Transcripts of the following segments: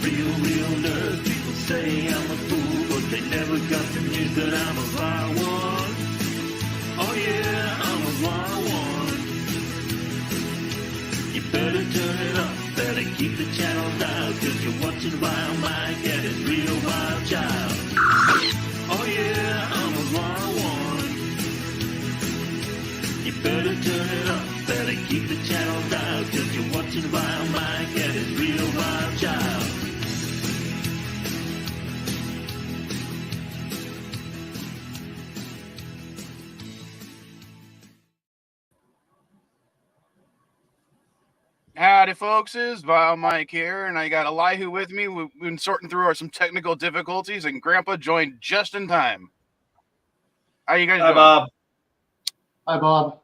real nerd. People say I'm a fool, but they never got the news that I'm a wild one. Oh yeah, I'm a wild one. You better turn it up, better keep the channel down, cause you're watching Wild Mike and his real wild child. Oh yeah, I'm a wild one. You better turn it up, better keep the channel down, cause you're watching Wild Mike and his real wild child. Howdy, folks. It's Vile Mike here, and I got Elihu with me. We've been sorting through some technical difficulties, and Grandpa joined just in time. How you guys doing? Bob. Hi, Bob.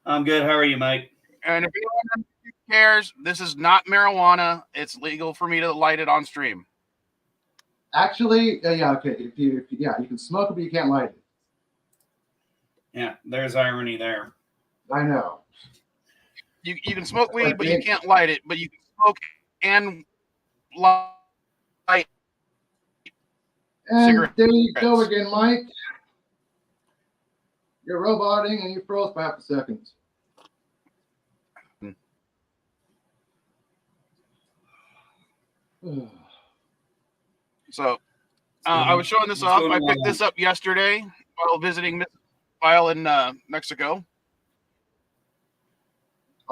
I'm good. How are you, Mike? And if anyone cares, this is not marijuana. It's legal for me to light it on stream. Actually, yeah, okay. If you can smoke it, but you can't light it. Yeah, there's irony there. I know. You can smoke weed, but you can't light it. But you can smoke and light. And cigarettes. there you go again, Mike. You're roboting and you froze for half a second. So I was showing this off. I picked this up yesterday while visiting File in Mexico.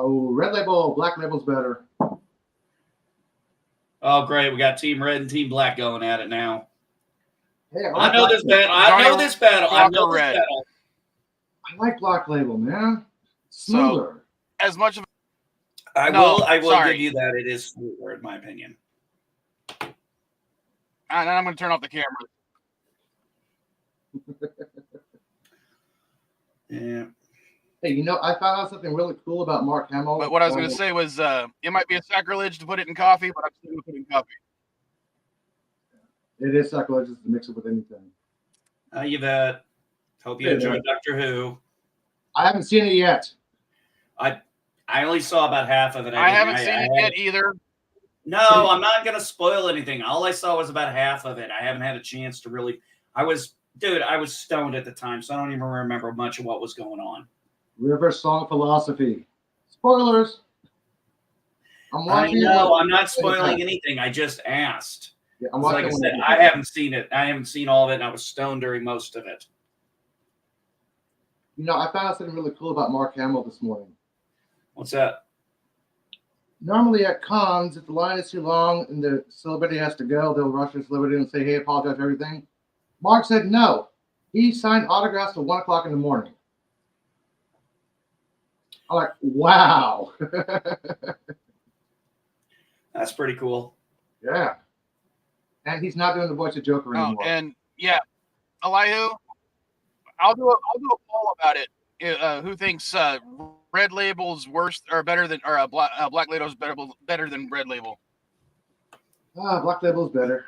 Oh, red label, black label's better. Oh, great. We got Team Red and Team Black going at it now. Hey, I know this battle. I know this battle. I know this battle. I like black label, man. Smoother. So, as much of I will give you that. It is smoother, in my opinion. And I'm going to turn off the camera. Yeah. Hey, you know, I found out something really cool about Mark Hamill. But what I was going to say was it might be a sacrilege to put it in coffee, but I'm still going to put it in coffee. It is sacrilegious to mix it with anything. Yvette. Hope you enjoyed Doctor Who. I haven't seen it yet. I only saw about half of it. I haven't seen it yet either. No, I'm not going to spoil anything. All I saw was about half of it. I haven't had a chance to really. I was stoned at the time, so I don't even remember much of what was going on. River Song Philosophy. Spoilers. I know. I'm not spoiling anything. I just asked. Yeah, like I said, I haven't seen it. I haven't seen all of it, and I was stoned during most of it. You know, I found out something really cool about Mark Hamill this morning. What's that? Normally at cons, if the line is too long and the celebrity has to go, they'll rush the celebrity and say, hey, apologize for everything. Mark said no. He signed autographs till 1 o'clock in the morning. I'm like, wow. That's pretty cool. Yeah. And he's not doing the voice of Joker anymore. And yeah, Elihu, I'll do a poll about it. Who thinks red label's worse or better than, or black label's better than red label? Black label's better.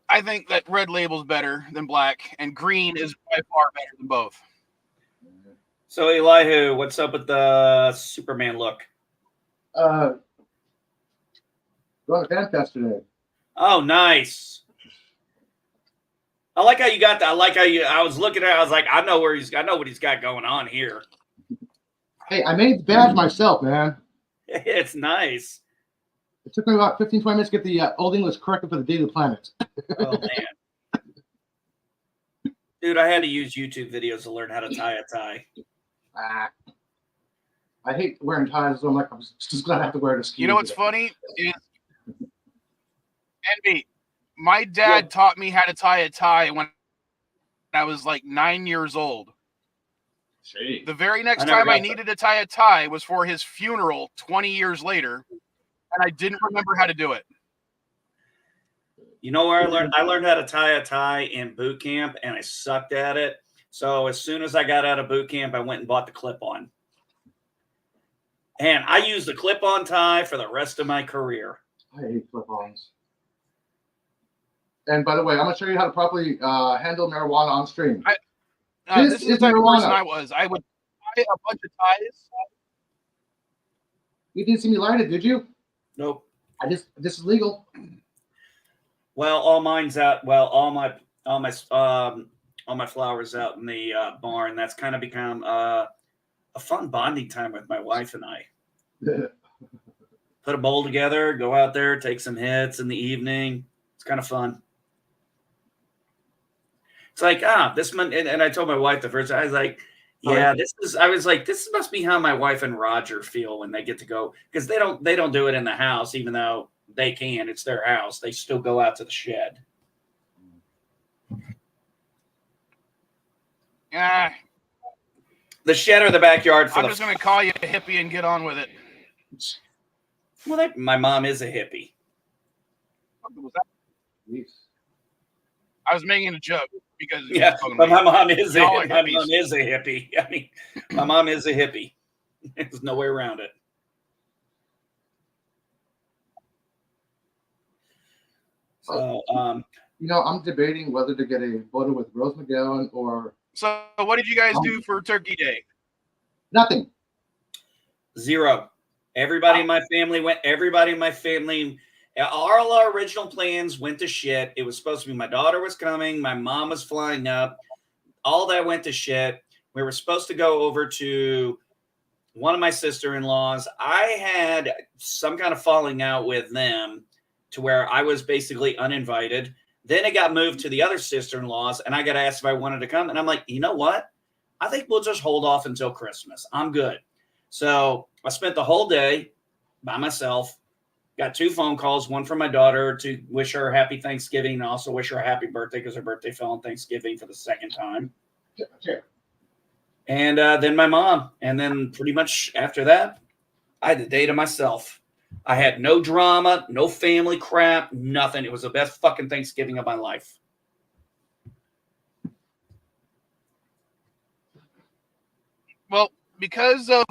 I think that red label's better than black, and green is by far better than both. So Elihu, what's up with the Superman look? Going to FanFest today. Oh, nice. I like how you got that. I was looking at it, I was like, I know what he's got going on here. Hey, I made the badge myself, man. It's nice. It took me about 15, 20 minutes to get the Old English corrected for the Day of the Planet. Oh, man. Dude, I had to use YouTube videos to learn how to tie a tie. I hate wearing ties, so I'm like, I'm just glad I have to wear it. You know what's funny? Envy. My dad taught me how to tie a tie when I was like 9 years old. Gee. The very next time I needed to tie a tie was for his funeral 20 years later, and I didn't remember how to do it. You know where I learned? I learned how to tie a tie in boot camp, and I sucked at it. So as soon as I got out of boot camp, I went and bought the clip-on. And I used the clip-on tie for the rest of my career. I hate clip-ons. And by the way, I'm going to show you how to properly handle marijuana on stream. This is the type of person I was. I would tie a bunch of ties. You didn't see me light it, did you? Nope. This is legal. Well, all mine's out. Well, all my flowers out in the barn. That's kind of become a fun bonding time with my wife and I. Put a bowl together, go out there, take some hits in the evening. It's kind of fun. It's like, this month, and I told my wife the first time, I was like, yeah, this must be how my wife and Roger feel when they get to go, because they don't do it in the house, even though they can. It's their house. They still go out to the shed. The shed or the backyard. I'm just going to call you a hippie and get on with it. Well, my mom is a hippie. What was that? Jeez. I was making a joke because but my mom is a hippie. I mean, my mom is a hippie. There's no way around it. So, I'm debating whether to get a photo with Rose McGowan or. So, what did you guys do for Turkey Day? Nothing. Zero. Everybody in my family went. Everybody in my family. All our original plans went to shit. It was supposed to be my daughter was coming. My mom was flying up. All that went to shit. We were supposed to go over to one of my sister-in-laws. I had some kind of falling out with them to where I was basically uninvited. Then it got moved to the other sister-in-laws, and I got asked if I wanted to come. And I'm like, you know what? I think we'll just hold off until Christmas. I'm good. So I spent the whole day by myself. Got 2 phone calls, one from my daughter to wish her a happy Thanksgiving and also wish her a happy birthday because her birthday fell on Thanksgiving for the second time. Sure. And then my mom. And then pretty much after that, I had the day to myself. I had no drama, no family crap, nothing. It was the best fucking Thanksgiving of my life. Well, because of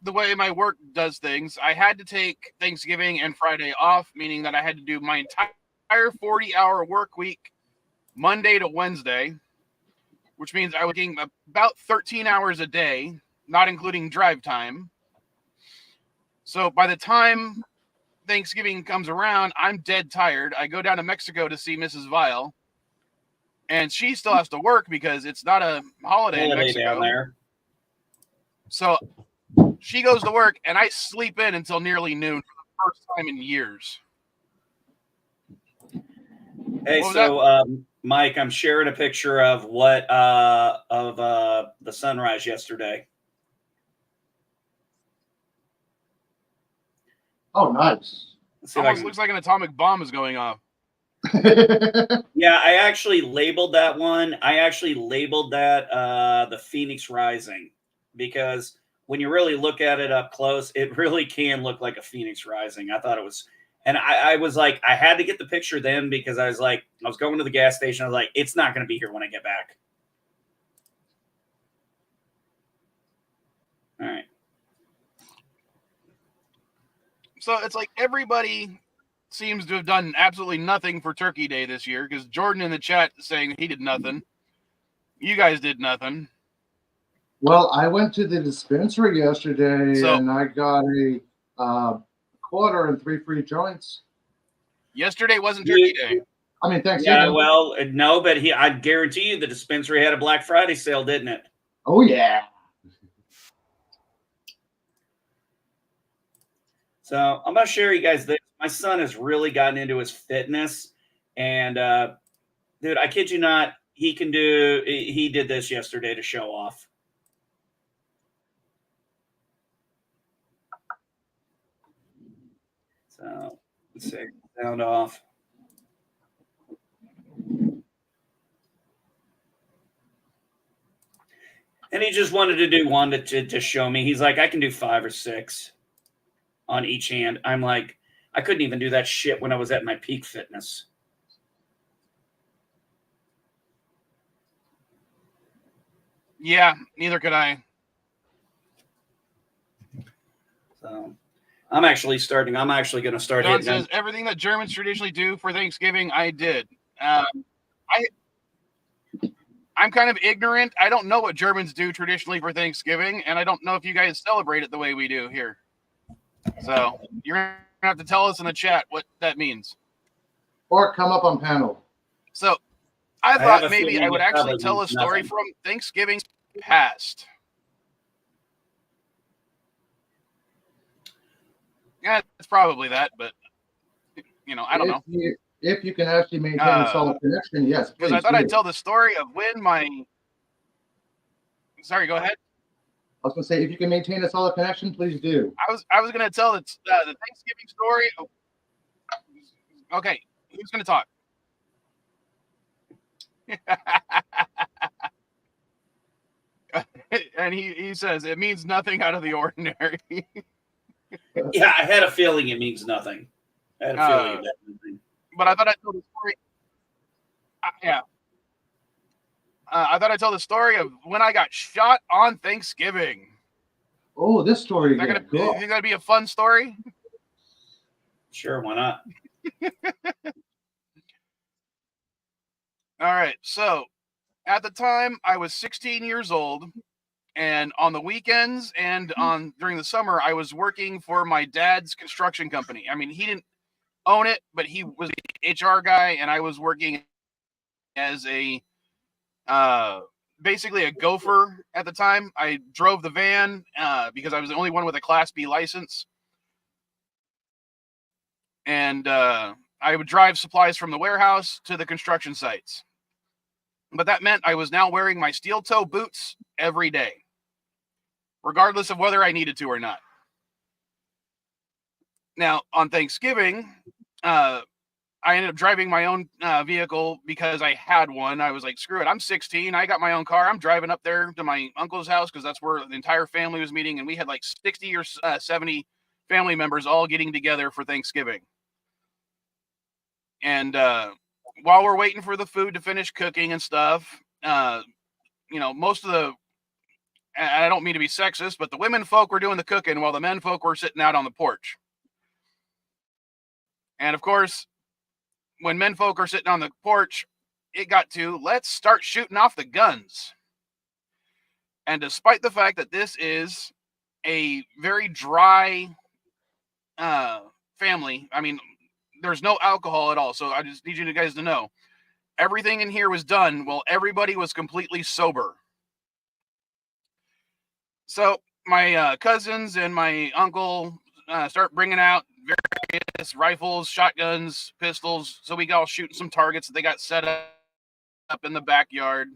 the way my work does things, I had to take Thanksgiving and Friday off, meaning that I had to do my entire 40-hour work week, Monday to Wednesday, which means I was getting about 13 hours a day, not including drive time. So by the time Thanksgiving comes around, I'm dead tired. I go down to Mexico to see Mrs. Vile, and she still has to work because it's not a holiday in Mexico. Down there. So she goes to work, and I sleep in until nearly noon for the first time in years. Hey, so Mike, I'm sharing a picture of the sunrise yesterday. Oh, nice. Almost looks like an atomic bomb is going off. Yeah, I actually labeled that one. I actually labeled that the Phoenix Rising, because when you really look at it up close, it really can look like a Phoenix Rising. I thought it was, and I was like, I had to get the picture then because I was like, I was going to the gas station. I was like, it's not going to be here when I get back. All right. So it's like everybody seems to have done absolutely nothing for Turkey Day this year, because Jordan in the chat is saying he did nothing. You guys did nothing. Well, I went to the dispensary yesterday and I got a quarter and 3 free joints. Yesterday wasn't Turkey Day. I mean, Thanksgiving. Yeah, well, no, but I guarantee you the dispensary had a Black Friday sale, didn't it? Oh, yeah. So I'm going to share you guys this. My son has really gotten into his fitness. And, dude, I kid you not, he did this yesterday to show off. So let's see, sound off. And he just wanted to do one to show me. He's like, I can do 5 or 6 on each hand. I'm like, I couldn't even do that shit when I was at my peak fitness. Yeah, neither could I. So I'm actually going to start John hitting says, everything that Germans traditionally do for Thanksgiving, I did. I'm kind of ignorant. I don't know what Germans do traditionally for Thanksgiving, and I don't know if you guys celebrate it the way we do here. So you're have to tell us in the chat what that means. Or come up on panel. So I have thought a maybe feeling I would it actually probably tell a means story nothing. from Thanksgiving's past. Yeah, it's probably that, but I don't know. If you can actually maintain a solid connection, yes, Because please I thought do. I'd tell the story of when my. Sorry, go ahead. I was going to say, if you can maintain a solid connection, please do. I was going to tell the Thanksgiving story. Okay, who's going to talk? And he says it means nothing out of the ordinary. Yeah, I had a feeling it means nothing. I had a feeling it meant nothing. But I thought I'd tell the story. Yeah. I thought I'd tell the story of when I got shot on Thanksgiving. Oh, this story Is that again. gonna, you think that'd be a fun story? Sure, why not? All right. So at the time, I was 16 years old. And on the weekends and during the summer, I was working for my dad's construction company. I mean, he didn't own it, but he was the HR guy, and I was working as a basically a gopher at the time. I drove the van because I was the only one with a Class B license, and I would drive supplies from the warehouse to the construction sites. But that meant I was now wearing my steel toe boots every day, regardless of whether I needed to or not. Now, on Thanksgiving, I ended up driving my own vehicle because I had one. I was like, screw it. I'm 16. I got my own car. I'm driving up there to my uncle's house because that's where the entire family was meeting. And we had like 60 or 70 family members all getting together for Thanksgiving. And while we're waiting for the food to finish cooking and stuff, most of the, and I don't mean to be sexist, but the women folk were doing the cooking while the men folk were sitting out on the porch. And of course, when men folk are sitting on the porch, it got to, let's start shooting off the guns. And despite the fact that this is a very dry family, I mean, there's no alcohol at all. So I just need you guys to know, everything in here was done while everybody was completely sober. So my cousins and my uncle start bringing out various rifles, shotguns, pistols. So we got all shooting some targets that they got set up in the backyard.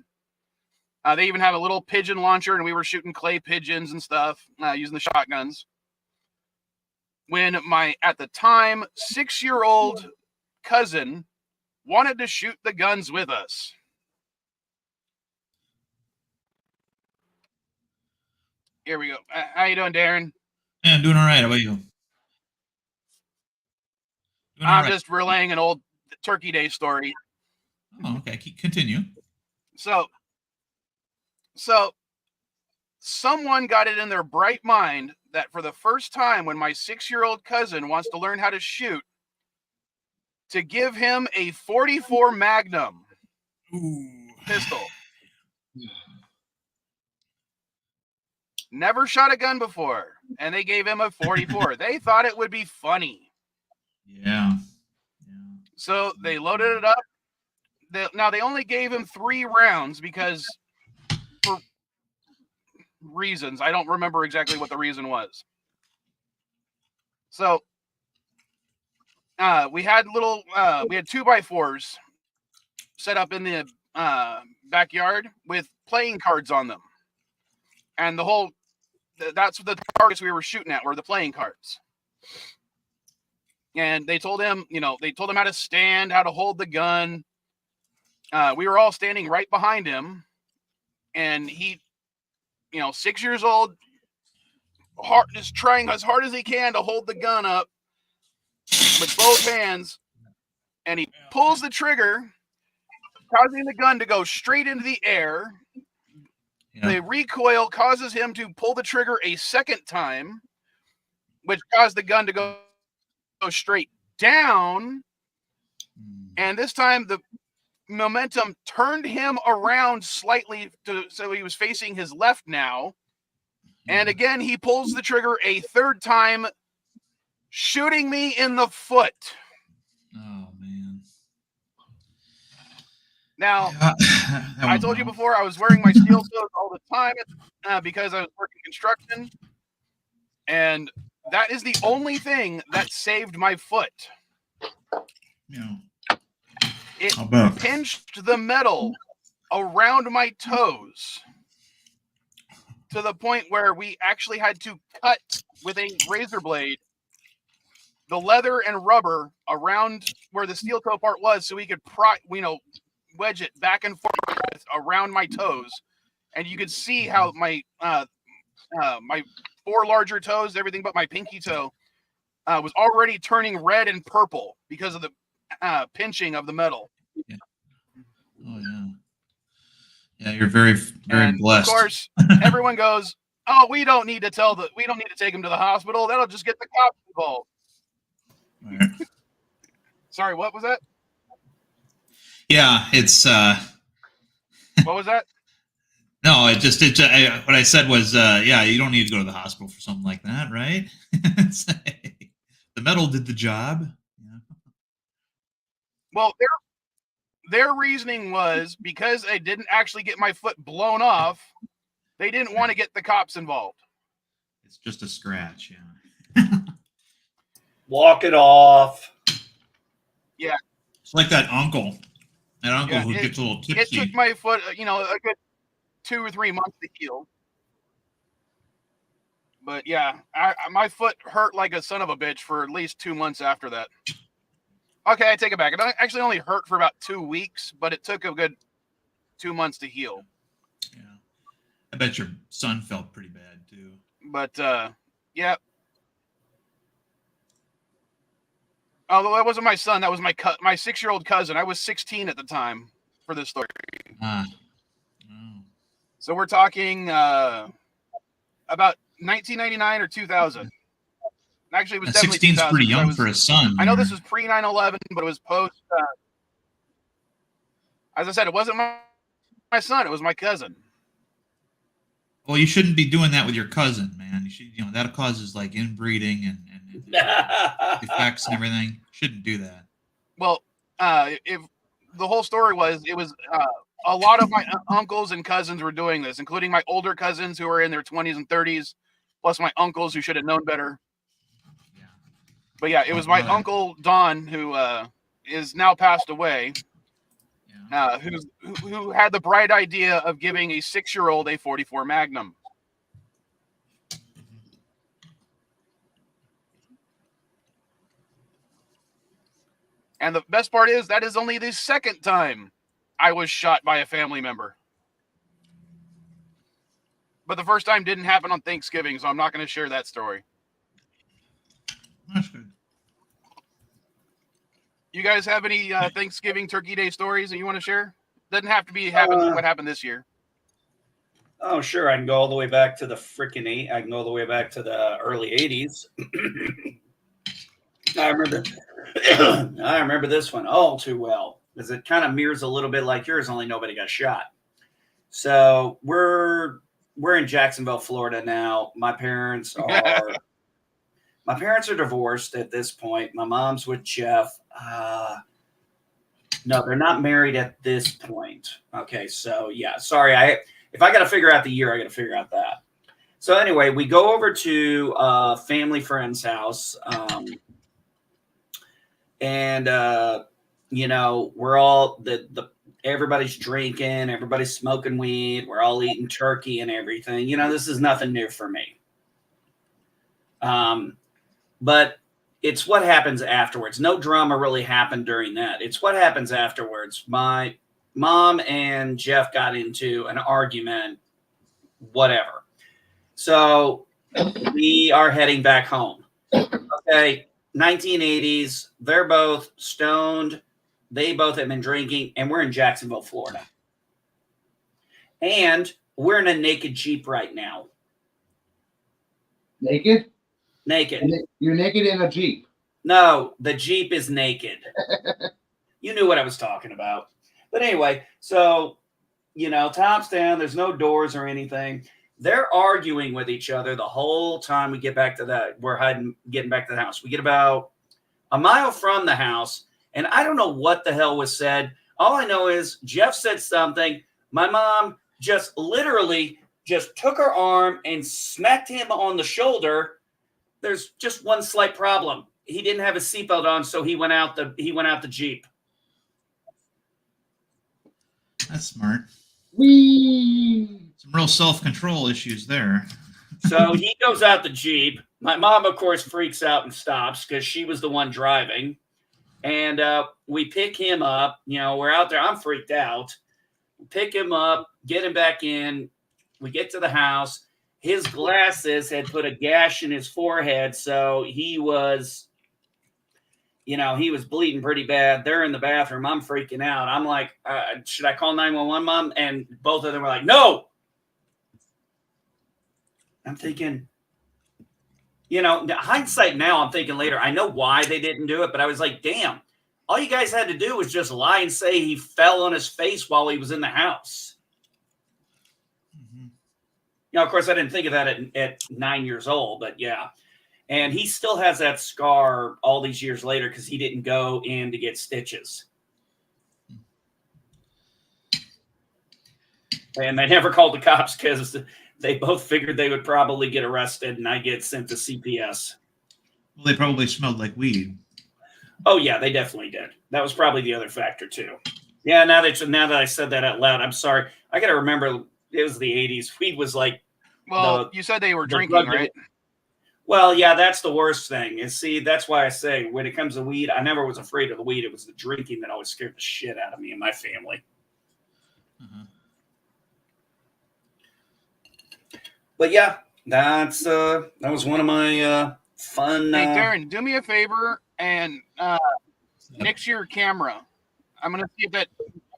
They even have a little pigeon launcher, and we were shooting clay pigeons and stuff using the shotguns. When my, at the time, 6-year-old cousin wanted to shoot the guns with us. Here we go. How you doing, Darren? Yeah, I'm doing all right. How about you? I'm just relaying an old Turkey Day story. Oh, okay. Continue. So someone got it in their bright mind that for the first time, when my 6-year-old cousin wants to learn how to shoot, to give him a .44 Magnum pistol. Never shot a gun before, and they gave him a .44. They thought it would be funny. Yeah. So they loaded it up. Now, they only gave him 3 rounds because for reasons. I don't remember exactly what the reason was. So we had 2x4s set up in the backyard with playing cards on them. And that's the targets we were shooting at were the playing cards. And they told him, how to stand, how to hold the gun. We were all standing right behind him. And he, 6 years old, just trying as hard as he can to hold the gun up with both hands. And he pulls the trigger, causing the gun to go straight into the air. Yeah. The recoil causes him to pull the trigger a second time, which caused the gun to go straight down. And this time the momentum turned him around slightly so he was facing his left now. And again, he pulls the trigger a third time, shooting me in the foot. Oh man. Now, Yeah, that I went told you well. before I was wearing my steel toes all the time because I was working construction, and that is the only thing that saved my foot. Yeah. It I'll bet. pinched the metal around my toes to the point where we actually had to cut with a razor blade the leather and rubber around where the steel toe part was, so we could wedge it back and forth around my toes, and you could see how my my 4 larger toes, everything but my pinky toe, was already turning red and purple because of the pinching of the metal. Yeah. Oh yeah. Yeah, you're very, very And blessed. of course, everyone goes, "Oh, we don't need to take him to the hospital. That'll just get the cops involved." Right. Sorry, what was that? Yeah, it's What was that? no, what I said was yeah, you don't need to go to the hospital for something like that, right? The metal did the job. Yeah. Well, their reasoning was because I didn't actually get my foot blown off, they didn't want to get the cops involved. It's just a scratch, yeah. Walk it off. Yeah. It's like that uncle who gets a little It tipsy. took my foot, a good 2 or 3 months to heal. But yeah, my foot hurt like a son of a bitch for at least 2 months after that. Okay, I take it back. It actually only hurt for about 2 weeks, but it took a good 2 months to heal. Yeah. I bet your son felt pretty bad too. But yeah. Although that wasn't my son, that was my 6-year-old cousin. I was 16 at the time for this story. Oh. So we're talking about 1999 or 2000. Actually, it was definitely 16's 2000. pretty young for a son. I know this was pre 9/11, but it was post. As I said, it wasn't my son; it was my cousin. Well, you shouldn't be doing that with your cousin, man. You should, that causes like inbreeding and effects and everything. Shouldn't do that. Well, if the whole story was, it was a lot of my uncles and cousins were doing this, including my older cousins who were in their 20s and 30s, plus my uncles who should have known better. Yeah. But yeah, it was my uncle Don who is now passed away. Yeah. Who had the bright idea of giving a 6-year-old a .44 Magnum. And the best part is that is only the second time I was shot by a family member. But the first time didn't happen on Thanksgiving, so I'm not going to share that story. That's good. You guys have any Thanksgiving Turkey Day stories that you want to share? Doesn't have to be what happened this year. Oh, sure. I can go all the way back to the freaking I can go all the way back to the early 80s. I remember this one all too well because it kind of mirrors a little bit like yours, only nobody got shot. So we're in Jacksonville, Florida now. My parents are divorced at this point. My mom's with Jeff. No, they're not married at this point. Okay, so yeah, sorry. If I got to figure out the year, I got to figure out that. So anyway, we go over to a family friend's house, and we're all everybody's drinking, everybody's smoking weed, we're all eating turkey and everything. This is nothing new for me. But it's what happens afterwards. No drama really happened during that. It's what happens afterwards. My mom and Jeff got into an argument, whatever. So we are heading back home. Okay, 1980s. They're both stoned. They both have been drinking, and we're in Jacksonville, Florida. And we're in a naked Jeep right now. Naked? Naked. You're naked in a Jeep. No, the Jeep is naked. You knew what I was talking about. But anyway, so, tops down. There's no doors or anything. They're arguing with each other the whole time we get back to that. We're getting back to the house. We get about a mile from the house, and I don't know what the hell was said. All I know is Jeff said something. My mom just literally just took her arm and smacked him on the shoulder. There's just one slight problem. He didn't have a seatbelt on, so he went out the Jeep. That's smart. Whee! Some real self-control issues there. So he goes out the Jeep. My mom, of course, freaks out and stops because she was the one driving. And we pick him up. You know, we're out there. I'm freaked out. We pick him up, get him back in. We get to the house. His glasses had put a gash in his forehead, so he was, he was bleeding pretty bad. They're in the bathroom. I'm freaking out. I'm like, should I call 911, Mom? And both of them were like, no. I'm thinking, hindsight now, I'm thinking later, I know why they didn't do it, but I was like, damn, all you guys had to do was just lie and say he fell on his face while he was in the house. Of course, I didn't think of that at 9 years old, but yeah. And he still has that scar all these years later because he didn't go in to get stitches. And they never called the cops because they both figured they would probably get arrested and I get sent to CPS. Well, they probably smelled like weed. Oh, yeah, they definitely did. That was probably the other factor, too. Yeah, now that I said that out loud, I'm sorry. I got to remember it was the 80s. Weed was like, you said they were drinking, right? Well, yeah, that's the worst thing. And see, that's why I say when it comes to weed, I never was afraid of the weed. It was the drinking that always scared the shit out of me and my family. Uh-huh. But yeah, that was one of my fun. Hey, Darren, do me a favor and nix your camera. I'm gonna see if I'm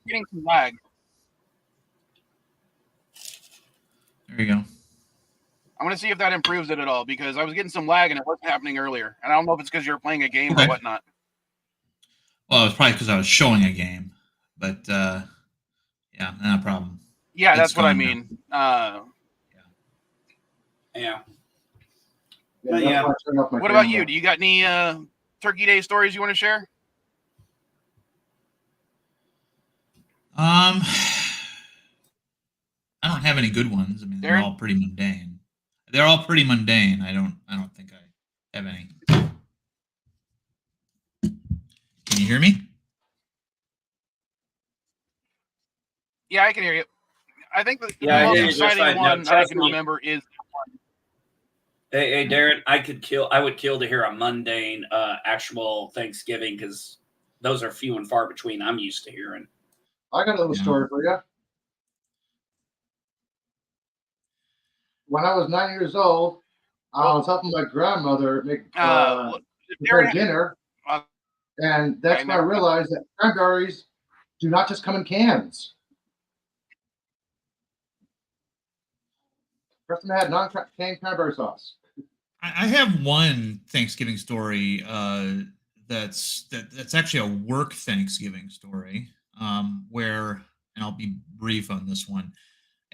getting some lag. There you go. I'm going to see if that improves it at all because I was getting some lag and it wasn't happening earlier. And I don't know if it's because you're playing a game or whatnot. Well, it's probably because I was showing a game, but yeah, no problem. Yeah, that's what I mean. Yeah. What about you? Do you got any Turkey Day stories you want to share? I don't have any good ones. I mean, they're Darren? all pretty mundane. They're all pretty mundane. I don't think I have any. Can you hear me? Yeah, I can hear you. I think the Yeah, most I hear you just exciting fine. one No, that I trust can me. remember is Hey, Darren, I would kill to hear a mundane actual Thanksgiving because those are few and far between. I'm used to hearing. I got a little story for you. When I was 9 years old, I was helping my grandmother make her dinner, and that's when I realized that cranberries do not just come in cans. First time I had non-canned cranberry sauce. I have one Thanksgiving story that's actually a work Thanksgiving story where, and I'll be brief on this one,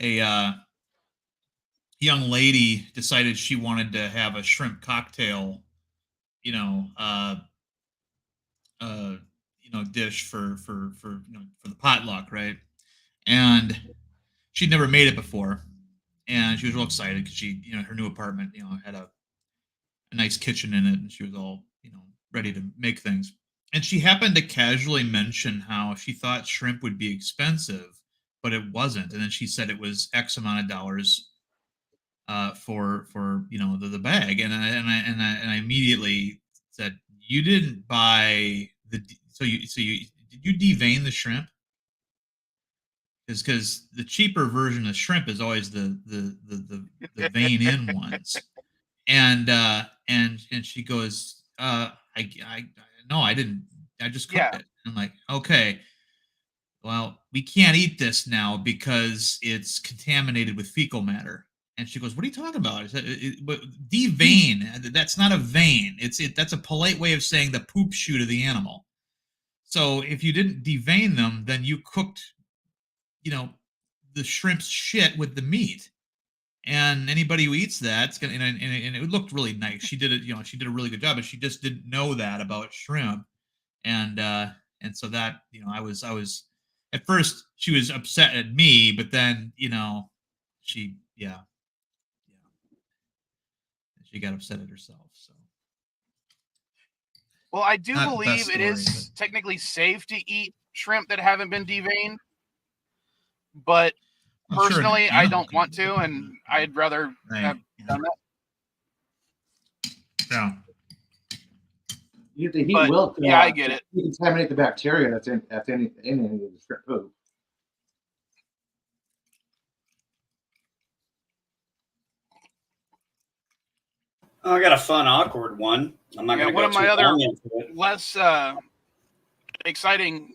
a young lady decided she wanted to have a shrimp cocktail, dish for the potluck, right? And she'd never made it before, and she was real excited because she, her new apartment, had a nice kitchen in it, and she was all, ready to make things. And she happened to casually mention how she thought shrimp would be expensive, but it wasn't. And then she said it was X amount of dollars for the bag, and I immediately said, "You didn't buy the so you did you devein the shrimp?" Because the cheaper version of shrimp is always the vein in ones, and she goes, I no, I didn't. I just cooked it. I'm like, okay, well, we can't eat this now because it's contaminated with fecal matter. And she goes, what are you talking about? I said, devein. That's not a vein. That's a polite way of saying the poop chute of the animal. So if you didn't devein them, then you cooked, the shrimp's shit with the meat. And anybody who eats that's gonna and it looked really nice. She did it, she did a really good job, but she just didn't know that about shrimp. And so that, I was at first she was upset at me, but then, she she got upset at herself. So Well, I do not the best believe it story, is technically safe to eat shrimp that haven't been deveined, but well, sure, an personally, I animal don't can want do it. to, and I'd rather Right. have done that. Yeah. The heat But, will yeah, I get it. contaminate the bacteria that's in any of the shrimp food. Oh, I got a fun, awkward one. I'm not going to one go of my too other long into it. less exciting.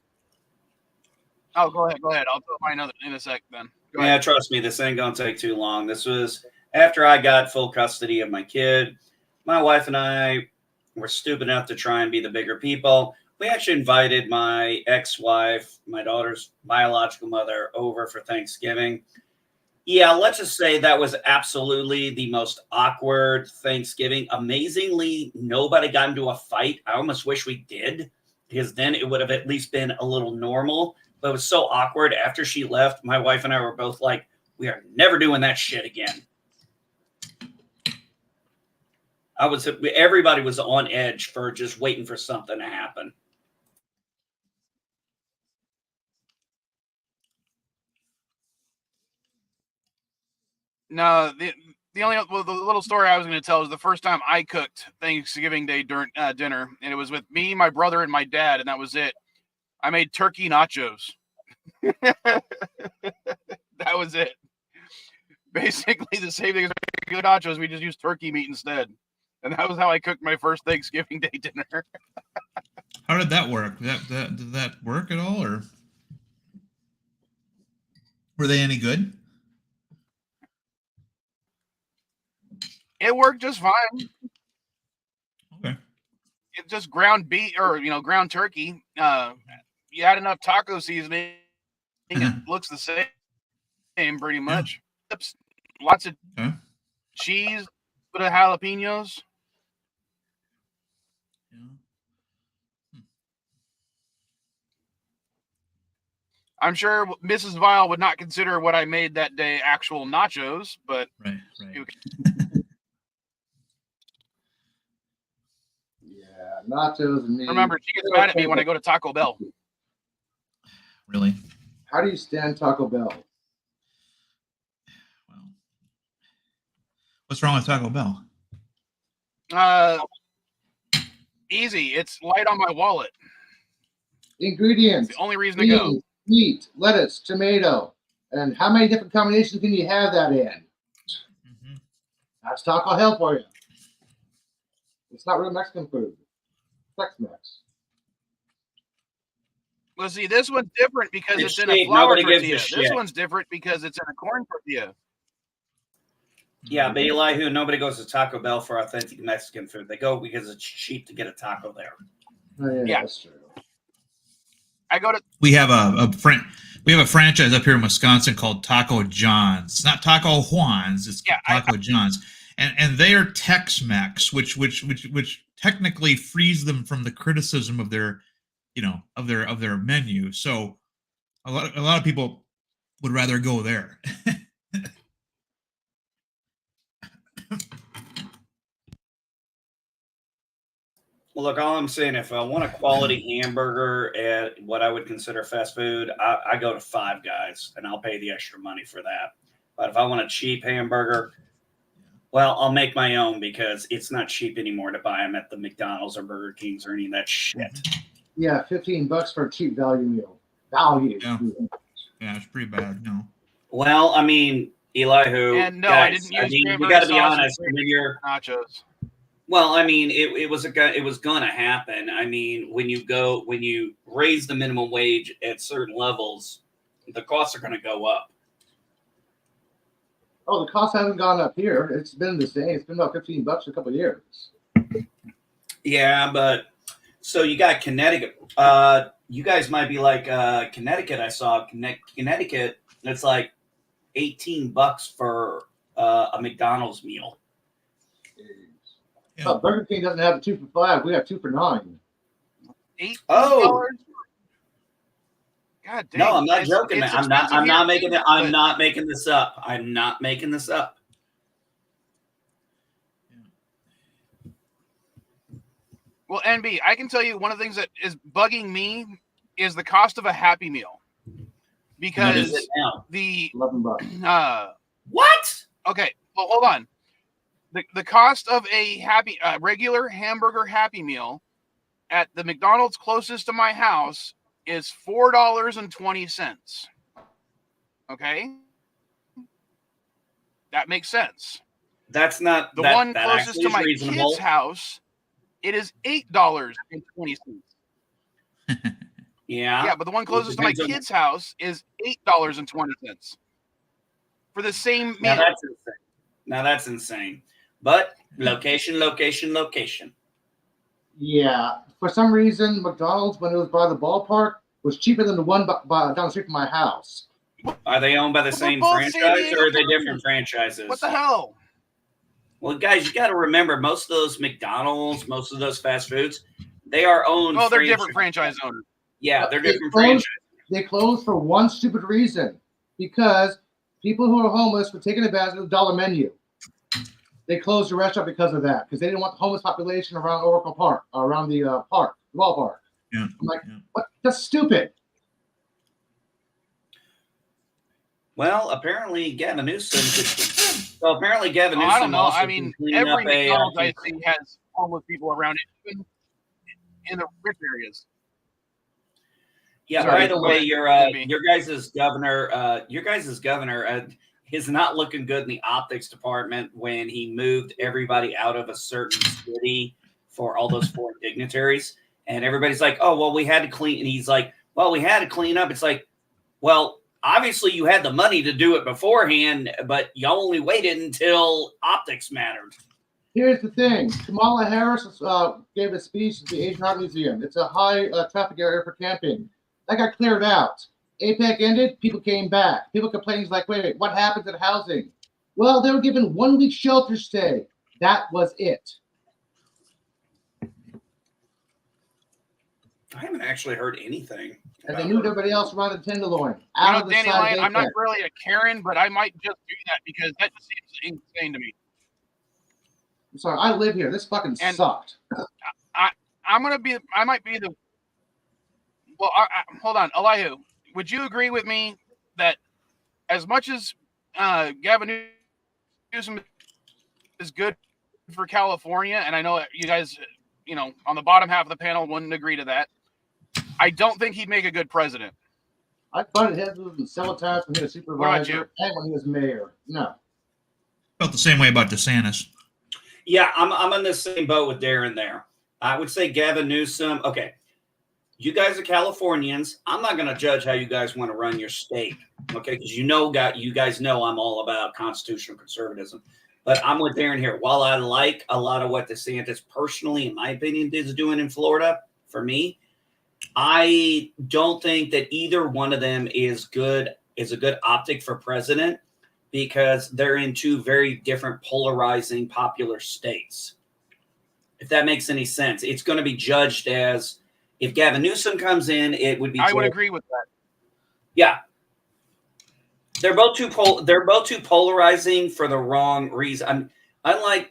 Oh, go ahead. I'll tell mine in a sec then. Go Yeah, ahead. trust me, this ain't going to take too long. This was after I got full custody of my kid. My wife and I were stupid enough to try and be the bigger people. We actually invited my ex-wife, my daughter's biological mother, over for Thanksgiving. Yeah, let's just say that was absolutely the most awkward Thanksgiving. Amazingly, nobody got into a fight. I almost wish we did, because then it would have at least been a little normal. But it was so awkward. After she left, my wife and I were both like, we are never doing that shit again. Everybody was on edge for just waiting for something to happen. No, the little story I was going to tell is the first time I cooked Thanksgiving Day during dinner, and it was with me, my brother, and my dad, and that was it. I made turkey nachos. That was it. Basically the same thing as good nachos. We just used turkey meat instead, and that was how I cooked my first Thanksgiving Day dinner. How did that work? Did that work at all, or were they any good? It worked just fine. Okay. It's just ground beef or ground turkey. You add enough taco seasoning, it looks the same pretty much. Yeah. Lots of cheese, bit of jalapenos. Yeah. I'm sure Mrs. Vile would not consider what I made that day actual nachos, but right. Yeah, nachos and meat. Remember, she gets mad at me when I go to Taco Bell. Really? How do you stand Taco Bell? Well, what's wrong with Taco Bell? Easy. It's light on my wallet. Ingredients. It's the only reason to go. Meat, lettuce, tomato. And how many different combinations can you have that in? Mm-hmm. That's Taco Hell for you. It's not real Mexican food. Tex-Mex. Well, see, this one's different because it's in a flour tortilla. This one's different because it's in a corn tortilla. Yeah, but Elihu, nobody goes to Taco Bell for authentic Mexican food. They go because it's cheap to get a taco there. Oh, yeah, that's true. I go to. We have a franchise up here in Wisconsin called Taco John's. Not Taco Juan's. It's Taco John's, and they are Tex-Mex, which technically frees them from the criticism of their, of their menu. So a lot of people would rather go there. Well, look, all I'm saying, if I want a quality hamburger at what I would consider fast food, I go to Five Guys, and I'll pay the extra money for that. But if I want a cheap hamburger, well, I'll make my own because it's not cheap anymore to buy them at the McDonald's or Burger Kings or any of that shit. Yeah, $15 for a cheap value meal. Value. Yeah, it's pretty bad. No. Well, I mean, Elihu, and no, guys, I didn't use we got to be honest. When you're nachos. Well, I mean, it was gonna happen. I mean, when you raise the minimum wage at certain levels, the costs are going to go up. Oh, the cost hasn't gone up here. It's been the same. It's been about $15 a couple of years. Yeah, but so you got Connecticut. You guys might be like Connecticut. I saw Connecticut. It's like $18 for a McDonald's meal. Yeah. Oh, Burger King doesn't have the 2 for $5. We have 2 for $9. $8. Oh. God dang. No, I'm not joking, man. It's I'm not expensive here, making too, it. I'm but- not making this up. I'm not making this up. Well, NB, I can tell you one of the things that is bugging me is the cost of a Happy Meal. What is Because it now? the $11. What? okay, well, hold on. The cost of a regular hamburger Happy Meal at the McDonald's closest to my house is $4.20. Okay, that makes sense. That's not The that, one that closest actually to is my reasonable. kid's house, it is $8.20. Yeah. Yeah, but the one closest to my depends on- kid's house is $8.20 for the same Now meal. that's insane. But location. Yeah. For some reason, McDonald's, when it was by the ballpark, was cheaper than the one down the street from my house. Are they owned by the Well, same they're both San franchise, Diego or are they companies. different franchises? What the hell? Well, guys, you got to remember, most of those McDonald's, most of those fast foods, they are owned. Oh, they're different franchise owners. Yeah, they're They different closed- franchises. They closed for one stupid reason. Because people who are homeless were taking advantage of the dollar menu. They closed the restaurant because of that. Because they didn't want the homeless population around Oracle Park, around the park, the ballpark. Yeah. I'm like, Yeah. what? That's stupid. Well, apparently Gavin Newsom. So apparently Gavin Newsom. I don't know. also I mean, can clean every up a, McDonald's I see has homeless people around it, even in the rich areas. Yeah. Sorry, By the go way, ahead, your guys' governor is not looking good in the optics department when he moved everybody out of a certain city for all those foreign dignitaries, and everybody's like, "Oh, well, we had to clean," and he's like, "Well, we had to clean up." It's like, well, obviously you had the money to do it beforehand, but you only waited until optics mattered. Here's the thing. Kamala Harris gave a speech at the Asian Art Museum. It's a high traffic area for camping. That got cleared out. APEC ended, people came back. People complaining like, wait, what happens at housing? Well, they were given 1 week shelter stay. That was it. I haven't actually heard anything. And about they moved her. everybody else around the Tenderloin. You Out know, of the Danny side Lyon, of I'm not APEC. really a Karen, but I might just do that because that just seems insane to me. I'm sorry, I live here. This fucking And- sucked. I might be the. Well, hold on, Elihu. Would you agree with me that as much as Gavin Newsom is good for California, and I know you guys, on the bottom half of the panel wouldn't agree to that, I don't think he'd make a good president. I funded him several times when he was you? supervisor and when he was mayor. No. Felt the same way about DeSantis. Yeah, I'm in the same boat with Darren there. I would say Gavin Newsom. Okay, you guys are Californians. I'm not going to judge how you guys want to run your state, okay? Because you guys know I'm all about constitutional conservatism. But I'm with Darren here. While I like a lot of what DeSantis personally, in my opinion, is doing in Florida, for me, I don't think that either one of them is a good optic for president because they're in two very different polarizing popular states. If that makes any sense, it's going to be judged as if Gavin Newsom comes in, it would be. I would agree with that. Yeah, they're both too polarizing for the wrong reason. Unlike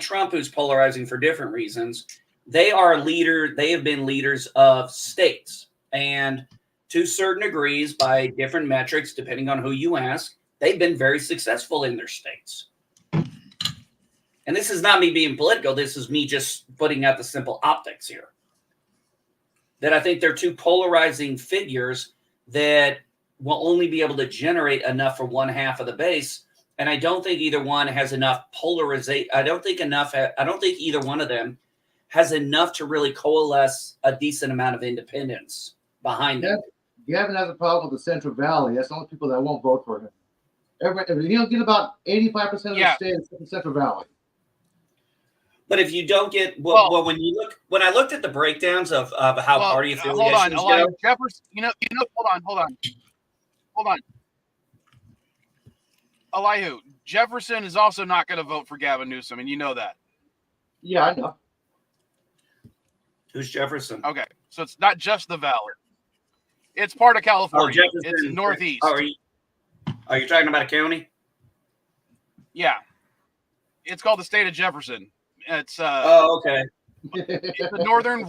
Trump, who's polarizing for different reasons, they are They have been leaders of states, and to certain degrees, by different metrics, depending on who you ask, they've been very successful in their states. And this is not me being political. This is me just putting out the simple optics here. That I think they're two polarizing figures that will only be able to generate enough for one half of the base. And I don't think either one has enough polarization. I don't think either one of them has enough to really coalesce a decent amount of independence behind them. Gavin has a problem with the Central Valley. That's the only people that won't vote for him. He'll get about 85% of the state in the Central Valley. But if you don't get when I looked at the breakdowns of how party affiliations go, Jefferson. Hold on. Elihu, Jefferson is also not going to vote for Gavin Newsom, and you know that. Yeah, I know. Who's Jefferson? Okay, so it's not just the Valley. It's part of California. Jefferson. It's northeast. Oh, are you talking about a county? Yeah. It's called the state of Jefferson. It's okay. it's the northern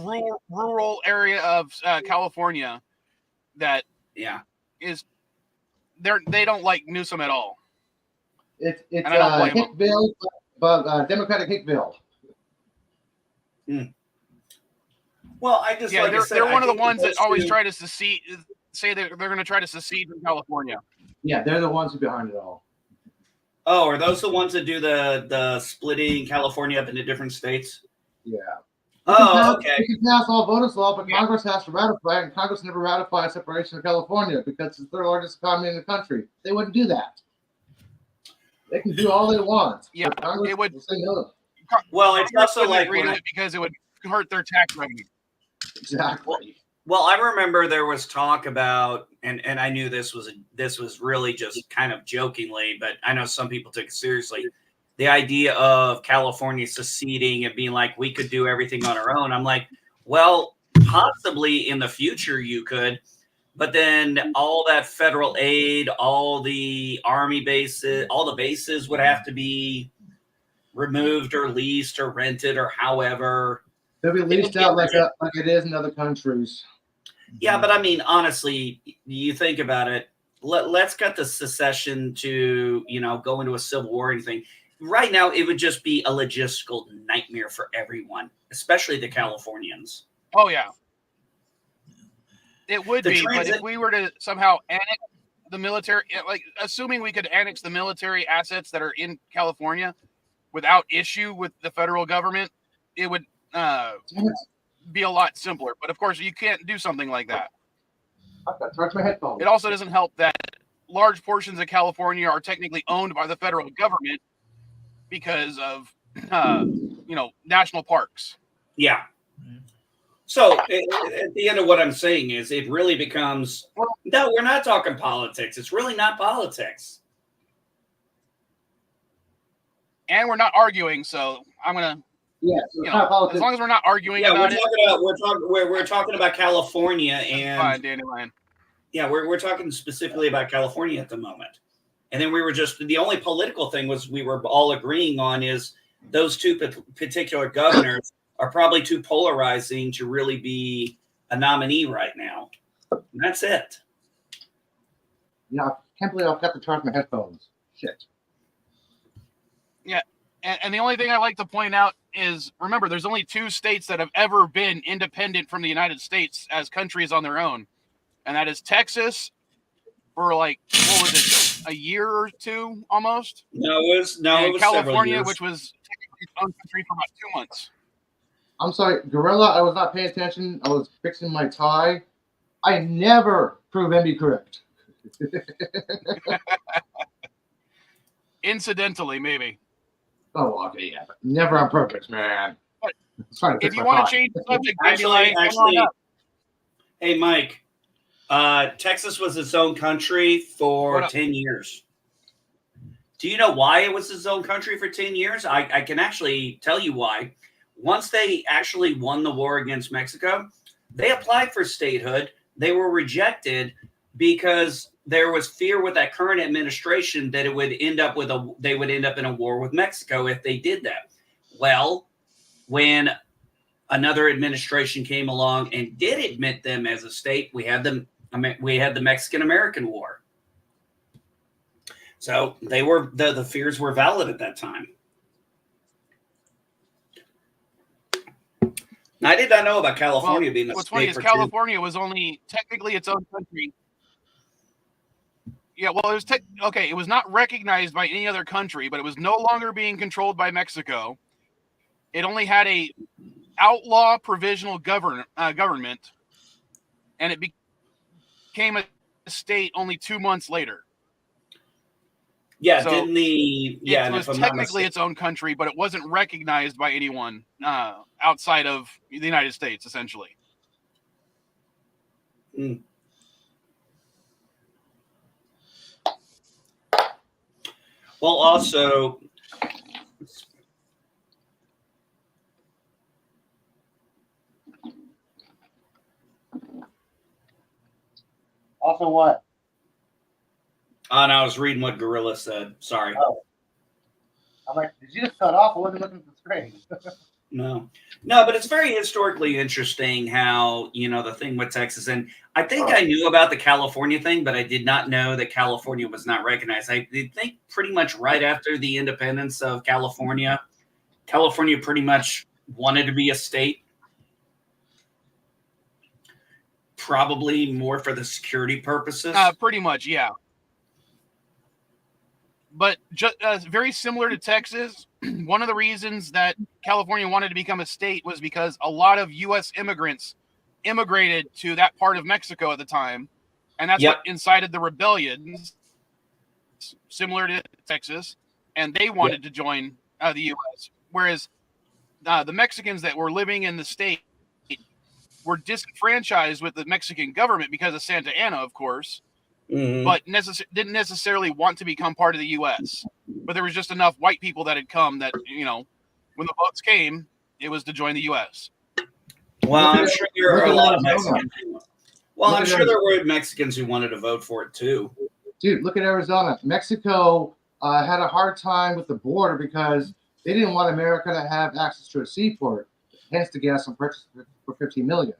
rural area of California that is they don't like Newsom at all. It's and I don't blame them. Hickville, but Democratic Hickville. Well, I just like I said, they're one of the ones that always try to secede. Say that they're going to try to secede from California. Yeah, they're the ones who are behind it all. Oh, are those the ones that do the splitting California up into different states? Yeah. Oh, okay. You can pass all voters law, but Congress has to ratify it, and Congress never ratified separation of California because it's the third largest economy in the country. They wouldn't do that. They can do all they want. Yeah, Congress it would will say no. Well, it's also like agree to it because it would hurt their tax revenue. Exactly. Well, I remember there was talk about, and I knew this was really just kind of jokingly, but I know some people took it seriously. The idea of California seceding and being like, we could do everything on our own. I'm like, well, possibly in the future you could, but then all that federal aid, all the Army bases, all the bases would have to be removed or leased or rented or however. They'll be leased out like it is in other countries. Yeah, but I mean, honestly, you think about it. Let's cut the secession to, go into a civil war or anything. Right now, it would just be a logistical nightmare for everyone, especially the Californians. Oh, yeah. It would be, but if we were to somehow annex the military, like assuming we could annex the military assets that are in California without issue with the federal government, it would be a lot simpler. But of course, you can't do something like that. I've got to charge my headphones. It also doesn't help that large portions of California are technically owned by the federal government because of, national parks. Yeah. So at the end of what I'm saying is it really becomes, no, we're not talking politics. It's really not politics. And we're not arguing, so I'm going to, as long as we're not arguing about it. We're talking about California and fine, Dandelion. Yeah, we're talking specifically about California at the moment. And then we were just, the only political thing was we were all agreeing on is those two particular governors are probably too polarizing to really be a nominee right now. And that's it. I can't believe I've got to charge my headphones. Shit. Yeah. And the only thing I like to point out is, remember, there's only 2 states that have ever been independent from the United States as countries on their own. And that is Texas for what was it, a year or 2 almost? No, it was California, which was technically its own country for about 2 months. I'm sorry, Gorilla, I was not paying attention. I was fixing my tie. I never prove Envy correct. Incidentally, maybe. Oh, okay, yeah, but never on purpose, man. But if you want to change the subject, actually, hey, Mike, Texas was its own country for 10 years. Do you know why it was its own country for 10 years? I can actually tell you why. Once they actually won the war against Mexico, they applied for statehood. They were rejected because there was fear with that current administration that it would end up they would end up in a war with Mexico if they did that. Well, when another administration came along and did admit them as a state, we had the Mexican-American War. So they were the fears were valid at that time. I did not know about California being a what's state. Funny is California was only technically its own country. Yeah, well, it was it was not recognized by any other country, but it was no longer being controlled by Mexico. It only had a outlaw provisional government, and it became a state only 2 months later. Yeah, so it was technically its own country, but it wasn't recognized by anyone outside of the United States, essentially. Well, also, Also, what? and I was reading what Gorilla said. Sorry. Oh, I'm like, did you just cut off? I wasn't looking at the screen. No, but it's very historically interesting how, the thing with Texas. And I think I knew about the California thing, but I did not know that California was not recognized. I did think pretty much right after the independence of California, California pretty much wanted to be a state. Probably more for the security purposes. Pretty much, yeah. But just very similar to Texas, one of the reasons that California wanted to become a state was because a lot of U.S. immigrants immigrated to that part of Mexico at the time, and that's what incited the rebellions, similar to Texas, and they wanted to join the U.S., whereas the Mexicans that were living in the state were disenfranchised with the Mexican government because of Santa Anna, of course, but didn't necessarily want to become part of the U.S. But there was just enough white people that had come that, when the votes came, it was to join the U.S. Well, I'm sure there are a lot of Mexicans. Well, I'm sure there were Mexicans who wanted to vote for it too. Dude, look at Arizona. Mexico had a hard time with the border because they didn't want America to have access to a seaport, hence the gas and purchase for $15 million.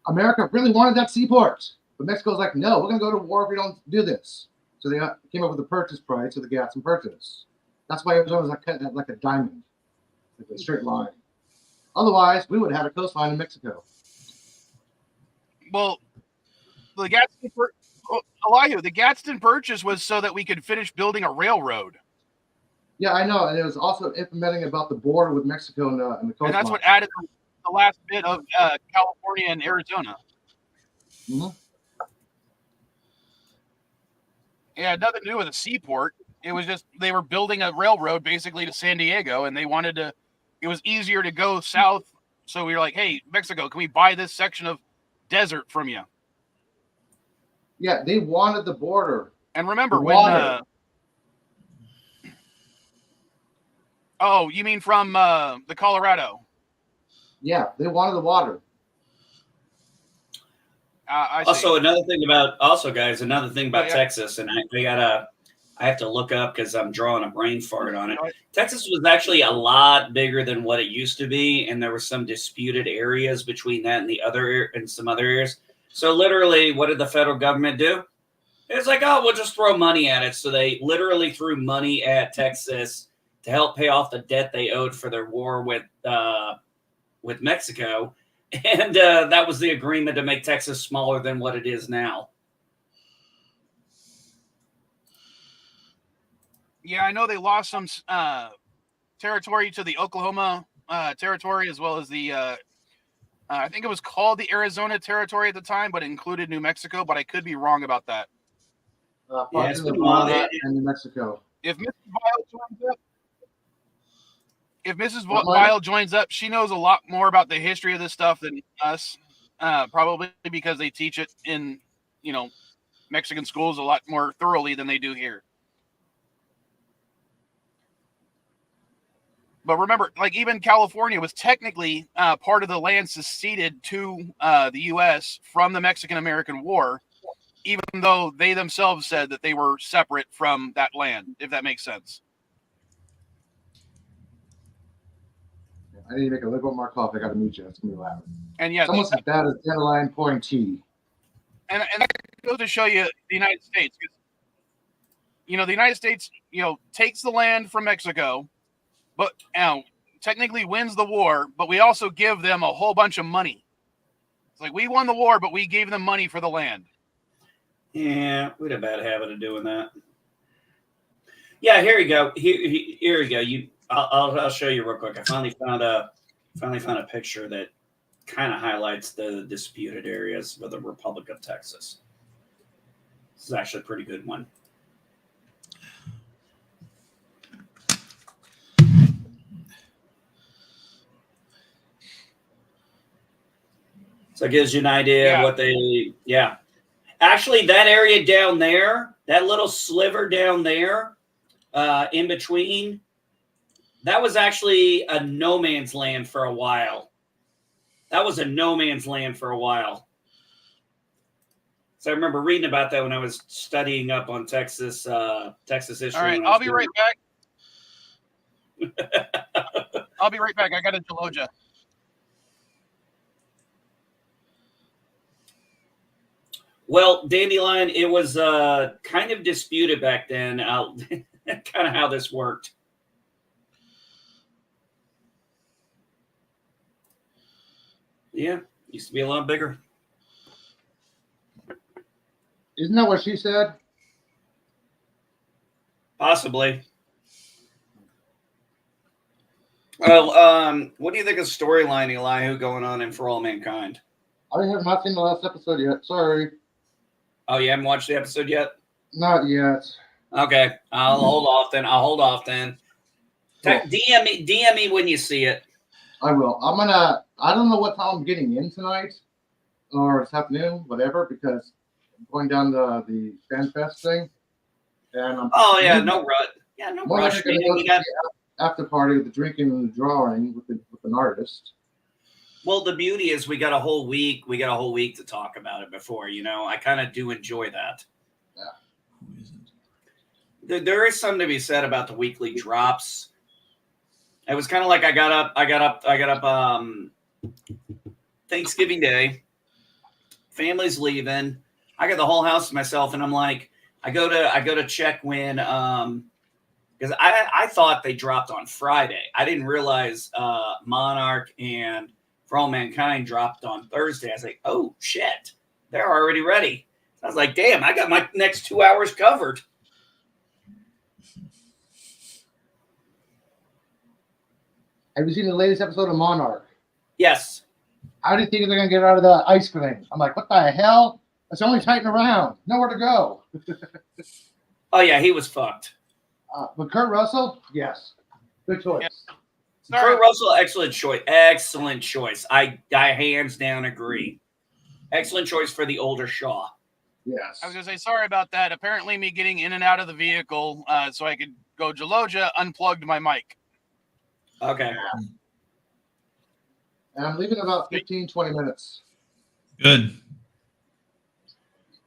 America really wanted that seaport, but Mexico's like, no, we're going to go to war if we don't do this. So they came up with the purchase price of the gas and purchase. That's why Arizona was like a diamond, like a straight line. Otherwise, we would have had a coastline in Mexico. Well, the Gadsden Purchase was so that we could finish building a railroad. Yeah, I know. And it was also implementing about the border with Mexico and the coastline. And that's what added the last bit of California and Arizona. Mm-hmm. It had nothing to do with a seaport. It was just they were building a railroad basically to San Diego, and they wanted to. It was easier to go south, so we were like, "Hey, Mexico, can we buy this section of desert from you?" Yeah, they wanted the border. And remember when? Oh, you mean from the Colorado? Yeah, they wanted the water. I see. Also, another thing about Texas, and I have to look up because I'm drawing a brain fart on it. Texas was actually a lot bigger than what it used to be, and there were some disputed areas between that and some other areas. So literally, what did the federal government do? It's like, oh, we'll just throw money at it. So they literally threw money at Texas to help pay off the debt they owed for their war with Mexico. And that was the agreement to make Texas smaller than what it is now. Yeah, I know they lost some territory to the Oklahoma territory, as well as the, I think it was called the Arizona territory at the time, but it included New Mexico, but I could be wrong about that. Parts of Nevada and New Mexico. If Mrs. Vile joins up, she knows a lot more about the history of this stuff than us, probably because they teach it in, Mexican schools a lot more thoroughly than they do here. But remember, like even California was technically part of the land seceded to the U.S. from the Mexican-American War, even though they themselves said that they were separate from that land, if that makes sense. I need to make a little bit more coffee. I got to meet you. It's going to be loud. And yeah, almost as bad as dandelion pouring tea. And that goes to show you the United States. The United States, takes the land from Mexico, but technically wins the war, but we also give them a whole bunch of money. It's like we won the war, but we gave them money for the land. Yeah, we had a bad habit of doing that. Yeah, here you go. Here we go. I'll show you real quick. I finally found a picture that kind of highlights the disputed areas of the Republic of Texas. This is actually a pretty good one. So it gives you an idea of what actually, that area down there, that little sliver down there, in between, that was actually a no man's land for a while. That was a no man's land for a while. So I remember reading about that when I was studying up on Texas history. All right, I'll be right back. I'll be right back. I got a Geloja. Well, Dandelion, it was kind of disputed back then, kind of how this worked. Yeah, used to be a lot bigger. Isn't that what she said? Possibly. Well, what do you think of storyline, Elihu, going on in For All Mankind? I have not seen the last episode yet. Sorry. Oh, you haven't watched the episode yet? Not yet. Okay, I'll hold off then. Cool. DM me when you see it. I will. I don't know what time I'm getting in tonight or this afternoon, whatever, because I'm going down the Fan Fest thing. And I'm Oh, yeah, no rush. Yeah, no more rush. likely going to go to the after party with the drinking and the drawing with an artist. Well, the beauty is we got a whole week. We got a whole week to talk about it before, I kind of do enjoy that. Yeah. There is something to be said about the weekly drops. It was kind of like I got up Thanksgiving Day. Family's leaving. I got the whole house to myself, and I'm like, I go to check when because I thought they dropped on Friday. I didn't realize Monarch and For All Mankind dropped on Thursday. I was like, oh shit, they're already ready. I was like, damn, I got my next 2 hours covered. Have you seen the latest episode of Monarch? Yes. How do you think they're going to get out of the ice cream? I'm like, what the hell? It's only tighten around. Nowhere to go. Oh, yeah, he was fucked. But Kurt Russell, yes. Good choice. Yeah. Kurt Russell, excellent choice. Excellent choice. I hands down agree. Excellent choice for the older Shaw. Yes. I was going to say, sorry about that. Apparently me getting in and out of the vehicle so I could go Geloja unplugged my mic. Okay. And I'm leaving in about 15, 20 minutes. Good.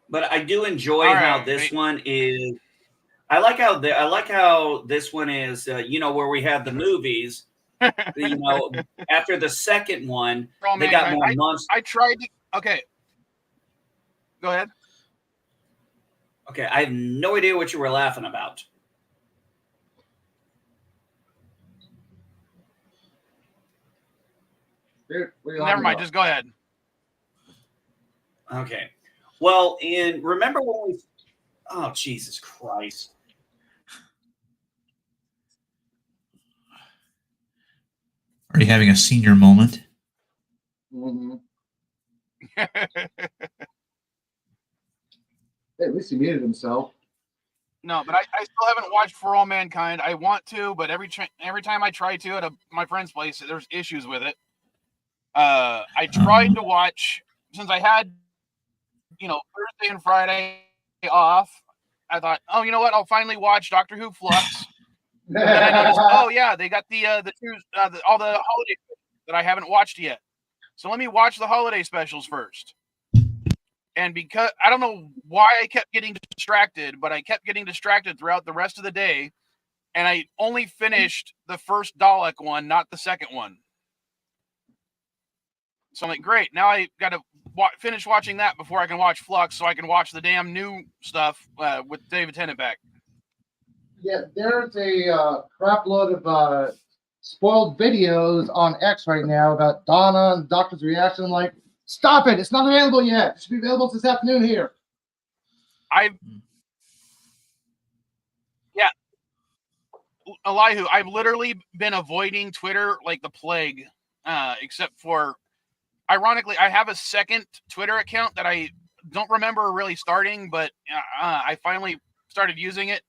But I do enjoy how this one is. I like how this one is. Where we have the movies. After the second one, they got more months. I tried to. Okay. Go ahead. Okay, I have no idea what you were laughing about. Dude, Never mind. Just go ahead. Okay. Well, remember when we? Oh, Jesus Christ! Are you having a senior moment? Mm-hmm. Hey, at least he muted himself. No, but I still haven't watched For All Mankind. I want to, but every time I try to at my friend's place, there's issues with it. I tried to watch since I had, Thursday and Friday off. I thought, oh, you know what? I'll finally watch Doctor Who Flux. And I noticed, oh yeah, they got all the holiday that I haven't watched yet. So let me watch the holiday specials first. And because I don't know why I kept getting distracted, but I kept getting distracted throughout the rest of the day, and I only finished the first Dalek one, not the second one. So I'm like, great. Now I got to finish watching that before I can watch Flux, so I can watch the damn new stuff with David Tennant back. Yeah, there's a crap load of spoiled videos on X right now about Donna and the doctor's reaction. I'm like, stop it! It's not available yet. It should be available this afternoon here. Elihu, I've literally been avoiding Twitter like the plague, except for, ironically, I have a second Twitter account that I don't remember really starting, but I finally started using it.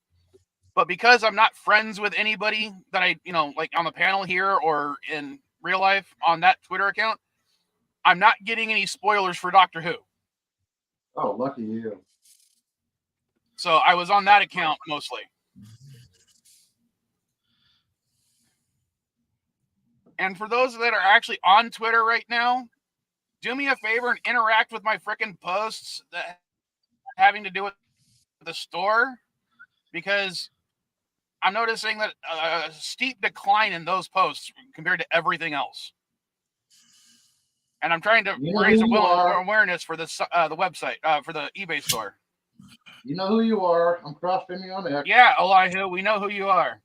But because I'm not friends with anybody that I, like on the panel here or in real life on that Twitter account, I'm not getting any spoilers for Doctor Who. Oh, lucky you. So I was on that account mostly. And for those that are actually on Twitter right now, do me a favor and interact with my freaking posts that having to do with the store, because I'm noticing that a steep decline in those posts compared to everything else. And I'm trying to raise awareness for this the website for the eBay store. You know who you are. I'm cross-streaming on X. Yeah, Elihu, we know who you are.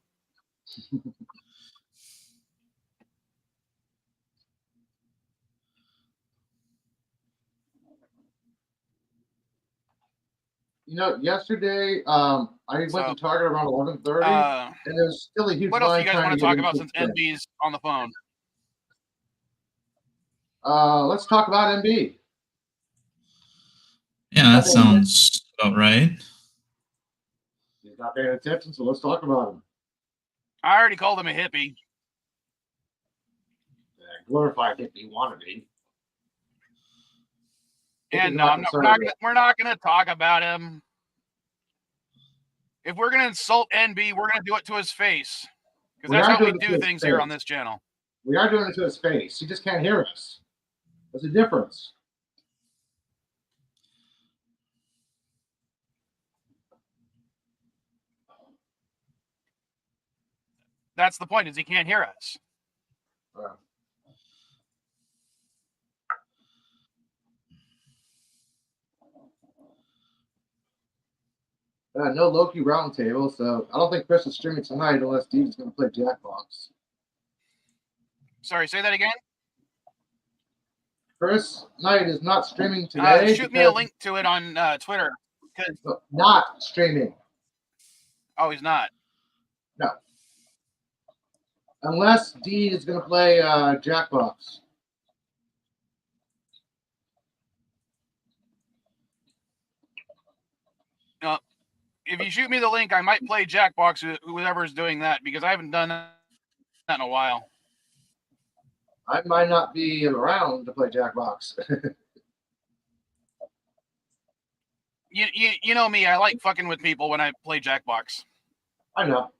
You know, yesterday I went to Target around 11:30, and there's still a huge what else do you guys want to talk about since NB's on the phone? Let's talk about NB. Yeah, that sounds about right. He's not paying attention, so let's talk about him. I already called him a hippie. Glorified hippie wannabe. And no, we're not going to talk about him. If we're going to insult NB, we're going to do it to his face. Because that's how we do things here on this channel. We are doing it to his face. He just can't hear us. There's a difference. That's the point, is he can't hear us. No Loki roundtable, so I don't think Chris is streaming tonight unless Steve's going to play Jackbox. Sorry, say that again? Chris Knight is not streaming today. Shoot me a link to it on Twitter. Not streaming. Oh, he's not? No. Unless Dean is going to play Jackbox. If you shoot me the link, I might play Jackbox, whoever's doing that, because I haven't done that in a while. I might not be around to play Jackbox. You know me, I like fucking with people when I play Jackbox. I know.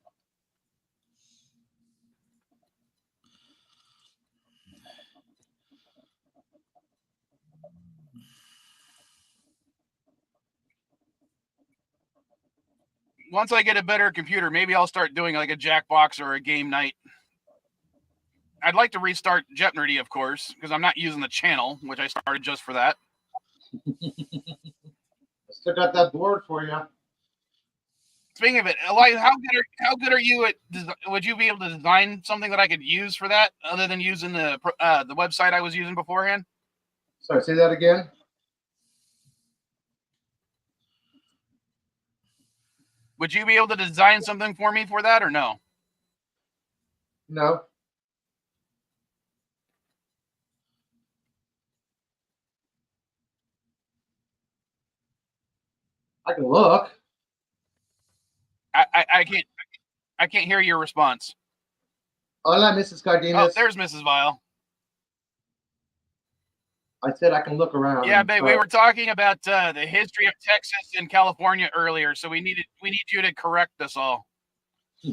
Once I get a better computer, maybe I'll start doing like a Jackbox or a game night. I'd like to restart Jetnerdy, of course, because I'm not using the channel, which I started just for that. I still got that board for you. Speaking of it, Eli, how good are you at? Would you be able to design something that I could use for that, other than using the website I was using beforehand? Sorry, say that again. Would you be able to design something for me for that, or no? No. I can look. I can't hear your response. Hola, Mrs. Cardenas. Oh, there's Mrs. Vile. I said I can look around. Yeah, babe, we were talking about the history of Texas and California earlier, so we need you to correct us all. I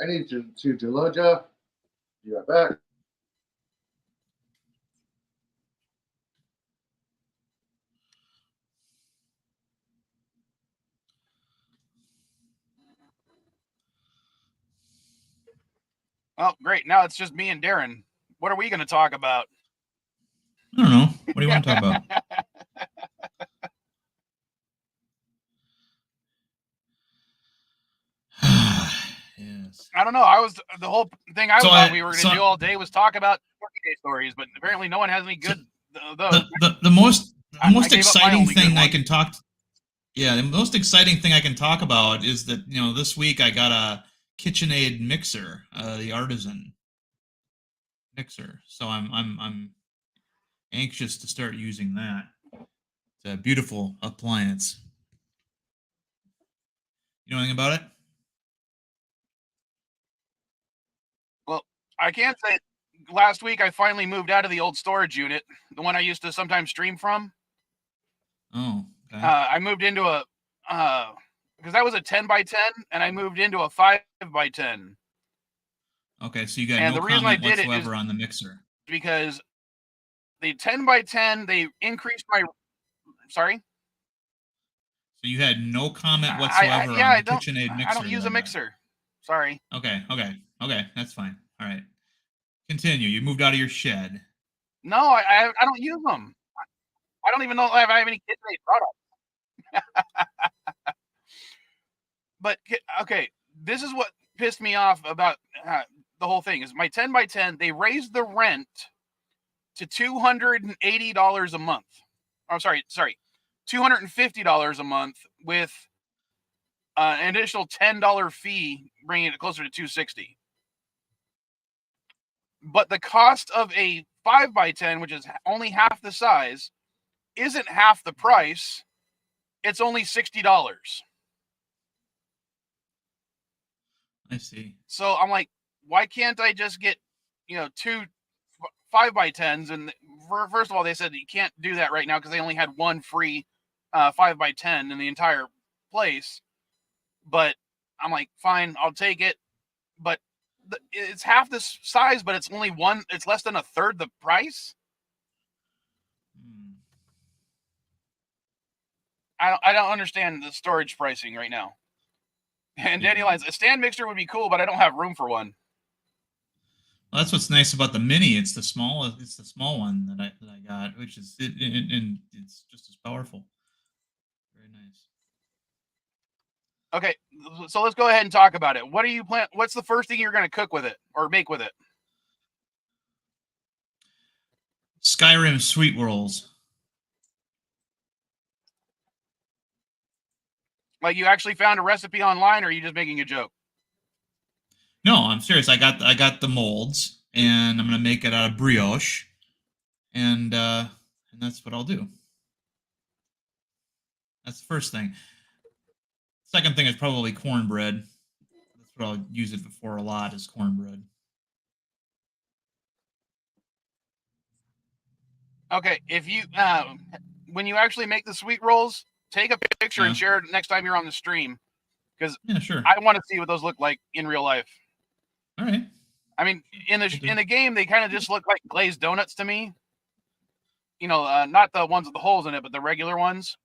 need to Deloja. Be right back. Oh, great. Now it's just me and Darren. What are we going to talk about? I don't know. What do you want to talk about? Yes. I don't know. The whole thing I thought we were going to do all day was talk about 40-day stories, but apparently no one has any good. The most exciting thing I can talk. Yeah, the most exciting thing I can talk about is that this week I got a KitchenAid mixer, the Artisan mixer. So I'm anxious to start using that. It's a beautiful appliance. You know anything about it? Well, I can't say. Last week I finally moved out of the old storage unit, the one I used to sometimes stream from. Oh. Okay. I moved into a because that was a 10 by 10, and I moved into a 5 by 10. Okay, so you got And no the reason I comment did it is whatsoever on the mixer. because the 10 by 10, they increased my. Sorry. So you had no comment whatsoever on the KitchenAid mixer. I don't use a mixer. Sorry. Okay, that's fine. All right, continue. You moved out of your shed. No, I don't use them. I don't even know if I have any KitchenAid products. But okay, this is what pissed me off about the whole thing is my 10 by 10. They raised the rent to $280 a month. I'm sorry, $250 a month with an additional $10 fee, bringing it closer to $260. But the cost of a 5 by 10, which is only half the size, isn't half the price. It's only $60. I see. So I'm like, why can't I just get, two 5 by 10s? And first of all, they said you can't do that right now because they only had one free 5 by 10 in the entire place. But I'm like, fine, I'll take it. But it's half this size, but it's only one. It's less than a third the price. I don't understand the storage pricing right now. And Danny Lines, a stand mixer would be cool, but I don't have room for one. Well, that's what's nice about the mini. It's the small one that I got, which is and it's just as powerful. Very nice. Okay, so let's go ahead and talk about it. What do you plan? What's the first thing you're going to cook with it or make with it? Skyrim sweet rolls. Like you actually found a recipe online, or are you just making a joke? No, I'm serious. I got the molds, and I'm gonna make it out of brioche, and that's what I'll do. That's the first thing. Second thing is probably cornbread. That's what I'll use it for a lot, is cornbread. Okay, if you when you actually make the sweet rolls, take a picture and share it next time you're on the stream, because sure. I want to see what those look like in real life. All right. I mean, in the game, they kind of just look like glazed donuts to me. Not the ones with the holes in it, but the regular ones.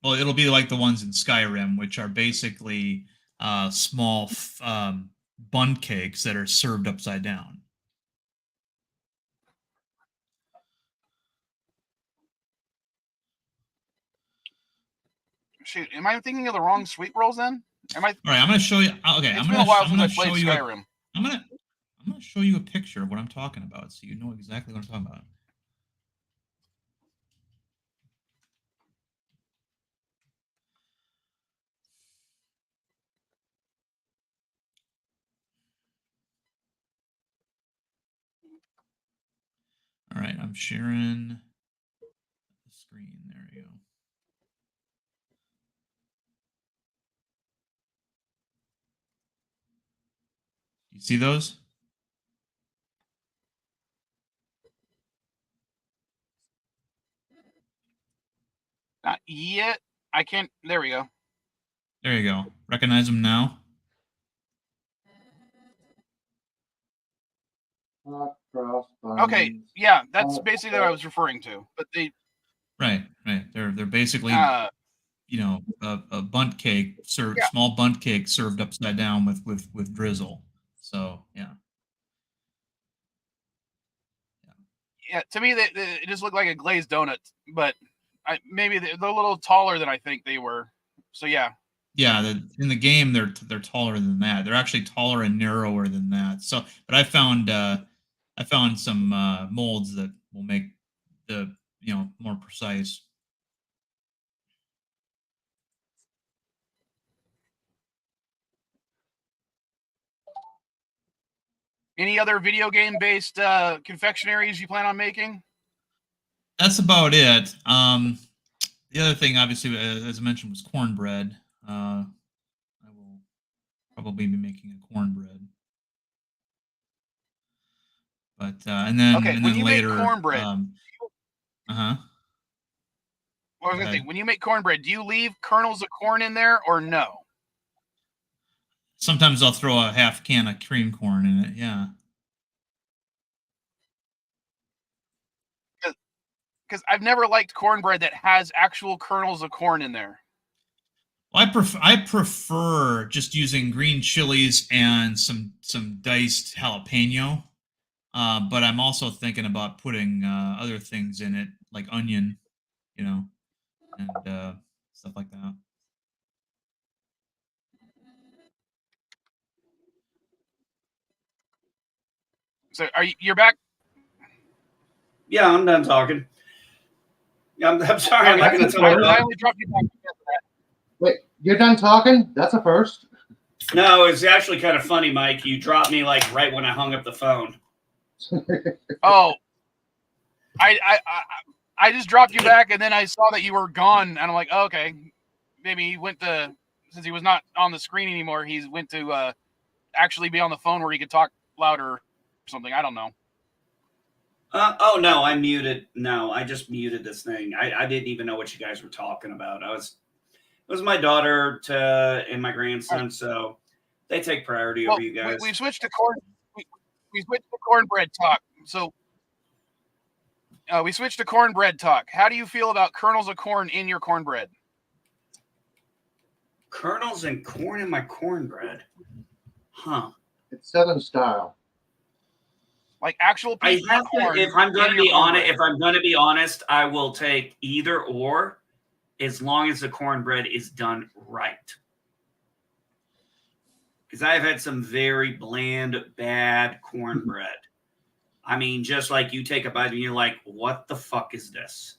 Well, it'll be like the ones in Skyrim, which are basically small bundt cakes that are served upside down. Shoot, am I thinking of the wrong sweet rolls then? Am I? All right, I'm going to show you. Okay, it's been a while since I played Skyrim. I'm going to show you a picture of what I'm talking about, so you know exactly what I'm talking about. All right, I'm sharing the screen. There you go. You see those? Not yet. I can't. There we go. There you go. Recognize them now? Okay, yeah, that's basically what I was referring to. But they right. They're basically a bundt cake small bundt cake served upside down with drizzle. So yeah. To me, they just look like a glazed donut, but maybe they're a little taller than I think they were. So yeah. Yeah, in the game they're taller than that. They're actually taller and narrower than that. So, but I found some molds that will make the more precise. Any other video game based confectionaries you plan on making? That's about it. The other thing, obviously, as I mentioned, was cornbread. I will probably be making a cornbread. But and then okay, and when then you later, make cornbread, Well, I was gonna say, when you make cornbread, do you leave kernels of corn in there or no? Sometimes I'll throw a half can of cream corn in it. Yeah. Because I've never liked cornbread that has actual kernels of corn in there. Well, I prefer just using green chilies and some diced jalapeno. But I'm also thinking about putting other things in it, like onion, you know, and stuff like that. So you're back? Yeah, I'm done talking. I'm sorry, I'm not going to talk I about. only dropped you back because of that. Wait, you're done talking? That's a first. No, it's actually kind of funny, Mike. You dropped me like right when I hung up the phone. Oh, I just dropped you back, and then I saw that you were gone, and I'm like, oh, okay, maybe he went to, since he was not on the screen anymore, he went to actually be on the phone where he could talk louder or something. I don't know. Oh no, I muted. No, I just muted this thing. I didn't even know what you guys were talking about. It was my daughter and my grandson, so they take priority over you guys. We've switched to corn. We switched to cornbread talk. So we switched to cornbread talk. How do you feel about kernels of corn in your cornbread? Kernels and corn in my cornbread, huh? It's Southern style. Like actual pieces I have of corn. to, if I'm going to be honest, cornbread. if I'm going to be honest, I will take either or, as long as the cornbread is done right. Because I've had some very bland, bad cornbread. I mean, just like you take a bite and you're like, "What the fuck is this?"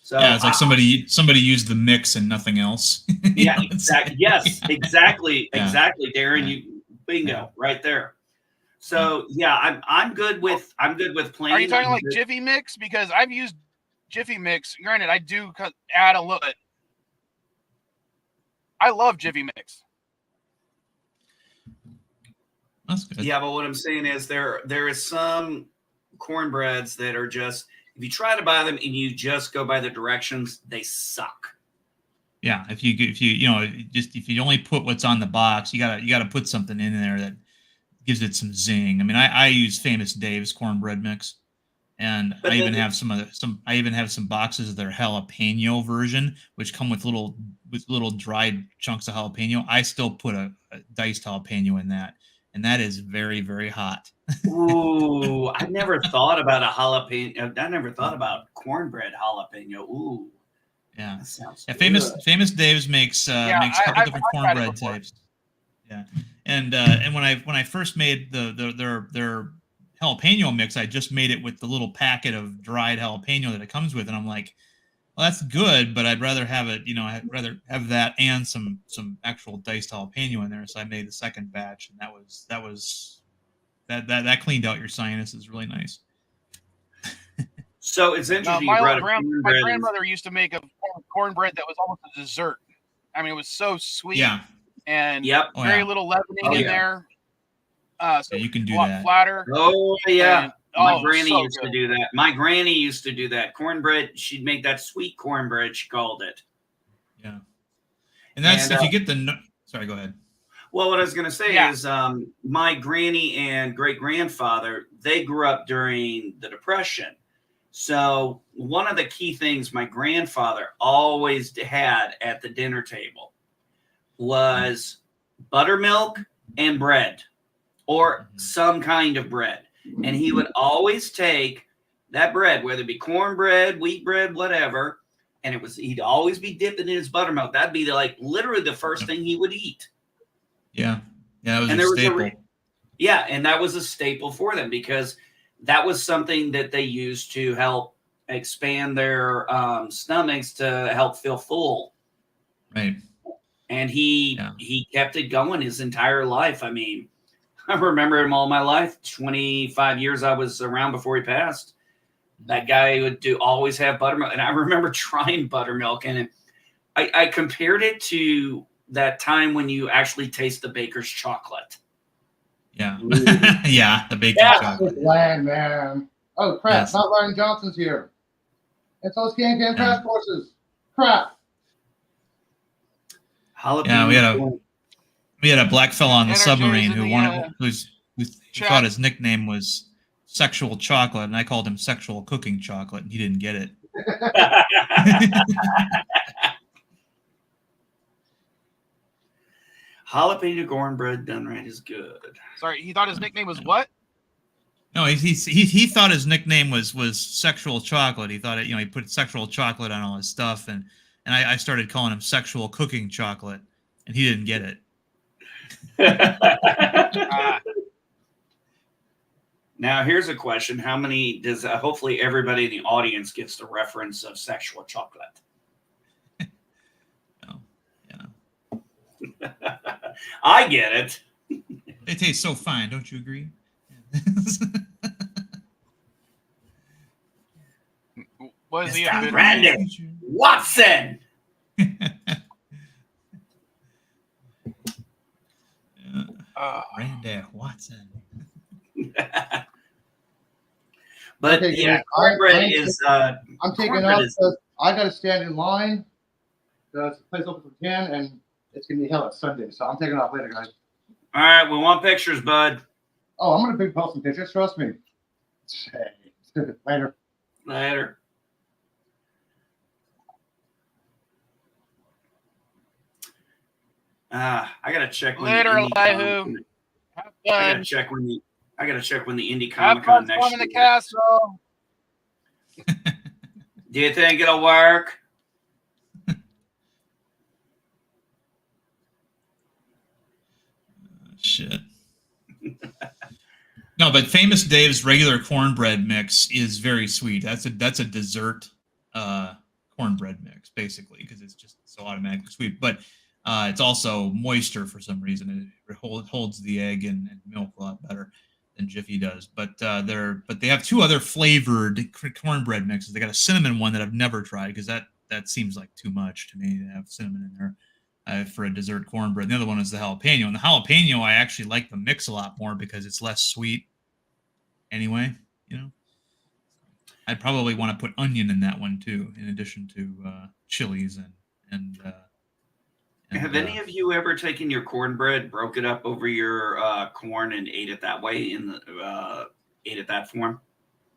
So Yeah, it's like somebody used the mix and nothing else. Yeah, exactly. Yes, exactly, Yeah. exactly, Darren. You bingo right there. So yeah, I'm good with plain. Are you talking like Jiffy Mix? Because I've used Jiffy Mix. Granted, I do add a little bit. I love Jiffy Mix. That's good. Yeah, but what I'm saying is there is some cornbreads that are just, if you try to buy them and you just go by the directions, they suck. Yeah, if you only put what's on the box, you gotta put something in there that gives it some zing. I mean, I use Famous Dave's cornbread mix, and But I even then- have some boxes of their jalapeno version, which come with little dried chunks of jalapeno. I still put a diced jalapeno in that, and that is very, very hot. Ooh, I never thought about a jalapeno. I never thought about cornbread jalapeno. Ooh, Yeah, that sounds yeah. good. Famous Dave's makes a couple different I've tried it cornbread before. types. Yeah, and when I first made their jalapeno mix, I just made it with the little packet of dried jalapeno that it comes with, and I'm like, well, that's good, but I'd rather have it, I'd rather have that and some actual diced jalapeno in there. So I made the second batch, and that cleaned out your sinuses really nice. So it's interesting. You My brought up my grandmother used to make a cornbread that was almost a dessert. I mean, it was so sweet. Yeah. And Yep. very little leavening in there. So you can do a lot that. flatter. Oh yeah. And, My granny so used good. to do that. My granny used to do that. Cornbread, she'd make that sweet cornbread, she called it. Yeah. And that's, And, if you get sorry, go ahead. Well, what I was going to say Yeah. is my granny and great-grandfather, they grew up during the Depression. So one of the key things my grandfather always had at the dinner table was buttermilk and bread, or some kind of bread. And he would always take that bread, whether it be cornbread, wheat bread, whatever, and he'd always be dipping in his buttermilk. That'd be literally the first thing he would eat. Yeah. Yeah, that was And a there was staple. and that was a staple for them because that was something that they used to help expand their stomachs to help feel full. Right. And he kept it going his entire life. I mean, I remember him all my life. 25 years I was around before he passed. That guy would always have buttermilk. And I remember trying buttermilk, and I compared it to that time when you actually taste the baker's chocolate. Yeah. Yeah, the bacon Yeah. chocolate. Bland, man. Oh crap! Yes. Not Ryan Johnson's here. And so it's can crash courses. Crap. Jalapeno. Yeah, we had a black fella on the NRJ's submarine in who the, wanted who chat. thought his nickname was Sexual Chocolate, and I called him Sexual Cooking Chocolate, and he didn't get it. Jalapeno cornbread done right is good. Sorry, he thought his nickname was what? No, he thought his nickname was Sexual Chocolate. He thought he put Sexual Chocolate on all his stuff, and I started calling him Sexual Cooking Chocolate, and he didn't get it. Now, here's a question. How many does hopefully everybody in the audience gets the reference of Sexual Chocolate? Oh, yeah. I get it. They taste so fine, don't you agree? Was he Mr. a bitter Brandon Watson? Randy Watson. But Okay, yeah, guys, cornbread is. I'm taking cornbread off is- because I got to stand in line. The place open for 10, and it's going to be hell at Sunday. So I'm taking off later, guys. All right, we want pictures, bud. Oh, I'm going to post some pictures. Trust me. Later. Later. I gotta check when Later, the Indie Elihu. Comic- Have I gotta fun. check when the Indie Have Comic fun Con next storming the year. castle. Do you think it'll work? Shit. No, but Famous Dave's regular cornbread mix is very sweet. That's a dessert cornbread mix, basically, because it's just so automatically sweet. But it's also moister for some reason. It holds the egg and milk a lot better than Jiffy does. But they have two other flavored cornbread mixes. They got a cinnamon one that I've never tried because that seems like too much to me to have cinnamon in there. For a dessert cornbread. The other one is the jalapeno. And the jalapeno, I actually like the mix a lot more because it's less sweet anyway, I'd probably want to put onion in that one too, in addition to chilies and Have any of you ever taken your cornbread, broke it up over your corn, and ate it that way ate it that form?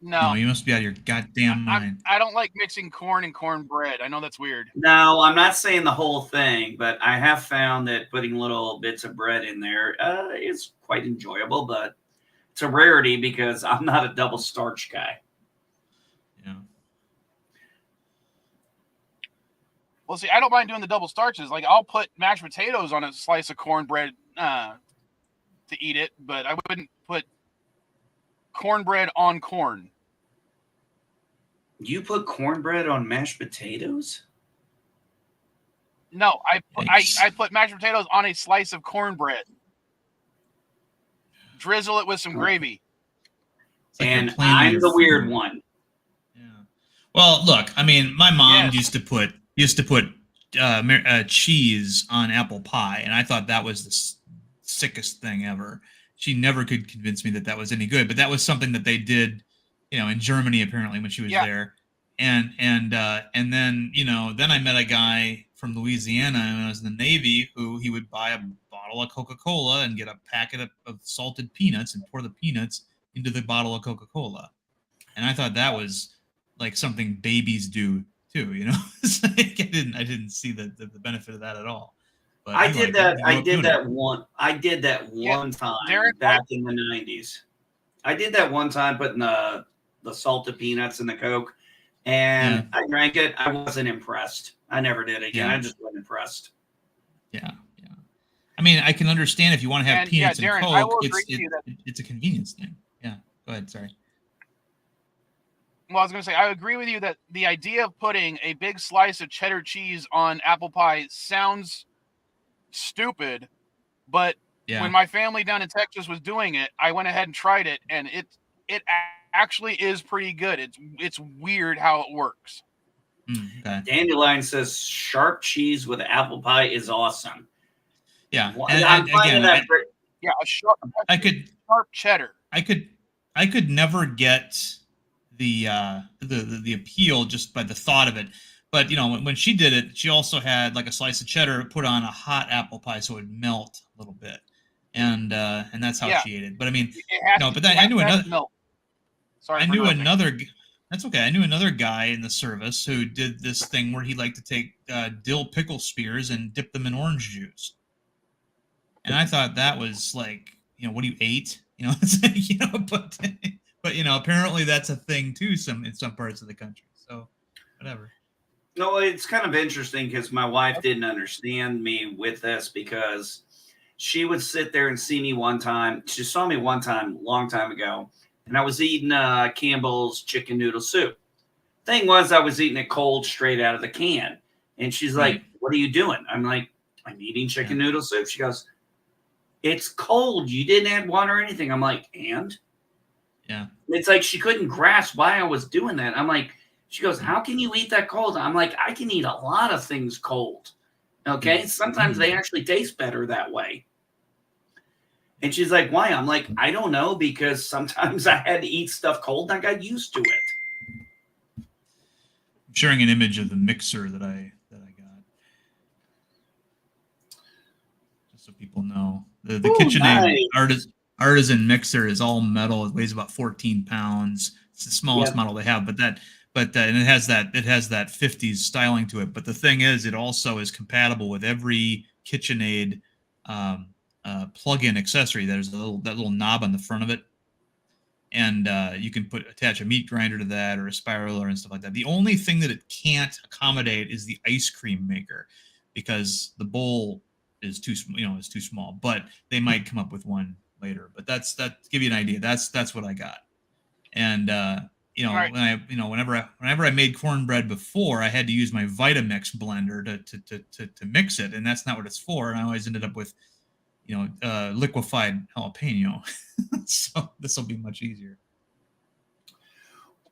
No, you must be out of your goddamn mind. I don't like mixing corn and cornbread. I know that's weird. No, I'm not saying the whole thing, but I have found that putting little bits of bread in there is quite enjoyable, but it's a rarity because I'm not a double starch guy. Yeah. Well, see, I don't mind doing the double starches. Like, I'll put mashed potatoes on a slice of cornbread to eat it, but I wouldn't put cornbread on corn. You put cornbread on mashed potatoes? No, I put mashed potatoes on a slice of cornbread. Drizzle it with some gravy. It's like And you're playing I'm with the your weird food. one. Yeah. Well, look, I mean, my mom Yes. used to put cheese on apple pie, and I thought that was the sickest thing ever. She never could convince me that was any good, but that was something that they did, in Germany apparently when she was there. And then then I met a guy from Louisiana when I was in the Navy who he would buy a bottle of Coca-Cola and get a packet of salted peanuts and pour the peanuts into the bottle of Coca-Cola. And I thought that was like something babies do too, It's like I didn't see the benefit of that at all. But I did that one Yeah, time Darren, back in the 90s. I did that one time, putting the salted peanuts in the Coke, and I drank it. I wasn't impressed. I never did it again. Yeah. I just wasn't impressed. Yeah. I mean, I can understand if you want to have peanuts and Darren, I will Coke, agree with you that it's a convenience thing. Yeah. Go ahead. Sorry. Well, I was going to say, I agree with you that the idea of putting a big slice of cheddar cheese on apple pie sounds stupid, but when my family down in Texas was doing it, I went ahead and tried it, and it actually is pretty good. It's weird how it works. Okay. Dandelion says sharp cheese with apple pie is awesome. Yeah. Well, And I'm finding again, that Yeah, a sharp cheddar. I could never get the appeal just by the thought of it. But when she did it, she also had like a slice of cheddar put on a hot apple pie so it would melt a little bit, and that's how Yeah. she ate it. But I mean, It has no, to, but it I has knew to have another. milk. Sorry I for knew interrupting. another. That's okay. I knew another guy in the service who did this thing where he liked to take dill pickle spears and dip them in orange juice. And I thought that was like, what do you eat? It's like, but apparently that's a thing too. In some parts of the country. So, whatever. No, it's kind of interesting because my wife didn't understand me with this because she would sit there and see me one time. She saw me one time, long time ago, and I was eating Campbell's chicken noodle soup. Thing was, I was eating it cold, straight out of the can. And she's like, Right. "What are you doing?" I'm like, "I'm eating chicken Yeah. noodle soup." She goes, "It's cold. You didn't add water or anything." I'm like, "And?" Yeah. It's like she couldn't grasp why I was doing that. I'm like, she goes, "How can you eat that cold?" I'm like, "I can eat a lot of things cold. Okay. Sometimes they actually taste better that way." And she's like, "Why?" I'm like, "I don't know, because sometimes I had to eat stuff cold and I got used to it." I'm sharing an image of the mixer that I got, just so people know. The Ooh, KitchenAid nice. artisan mixer is all metal. It weighs about 14 pounds. It's the smallest Yeah. model they have, and it has that 50s styling to it. But the thing is, it also is compatible with every KitchenAid plug-in accessory. There's that little knob on the front of it, and you can attach a meat grinder to that or a spiraler and stuff like that. The only thing that it can't accommodate is the ice cream maker, because the bowl is too small. But they might come up with one later. But that to give you an idea. That's what I got. And Right. whenever I made cornbread before, I had to use my Vitamix blender to mix it, and that's not what it's for. And I always ended up with liquefied jalapeno. So this will be much easier.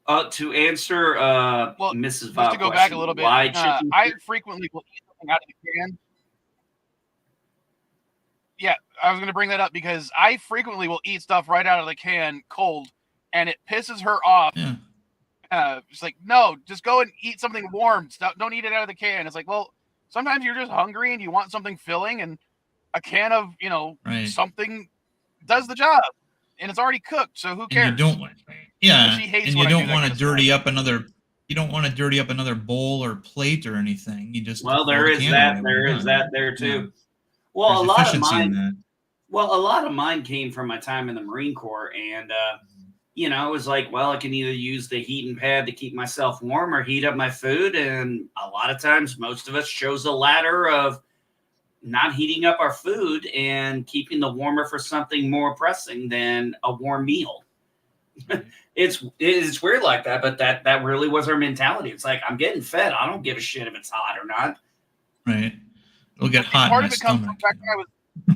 To answer Well, Mrs. just Vile to go back a question, little bit, why chicken? I frequently will eat something out of the can. Yeah, I was going to bring that up because I frequently will eat stuff right out of the can cold, and it pisses her off. Yeah. It's like, no, just go and eat something warm. Don't eat it out of the can. It's like, well, sometimes you're just hungry and you want something filling, and a can of Right. something does the job, and it's already cooked. So who cares? And you don't want, yeah, She hates and when you I do don't that want kind to of dirty stuff. up another. You don't want to dirty up another bowl or plate or anything. You just Well, throw there the is can that. away when There you're is done. that there Yeah. too. Well, There's a lot of efficiency in mine. that. Well, a lot of mine came from my time in the Marine Corps, and it was like, well, I can either use the heating pad to keep myself warm or heat up my food, and a lot of times, most of us chose the latter of not heating up our food and keeping the warmer for something more pressing than a warm meal. Right. It's weird like that, but that really was our mentality. It's like, I'm getting fed. I don't give a shit if it's hot or not. Right. It'll get And hot in part my of it comes from stomach. the fact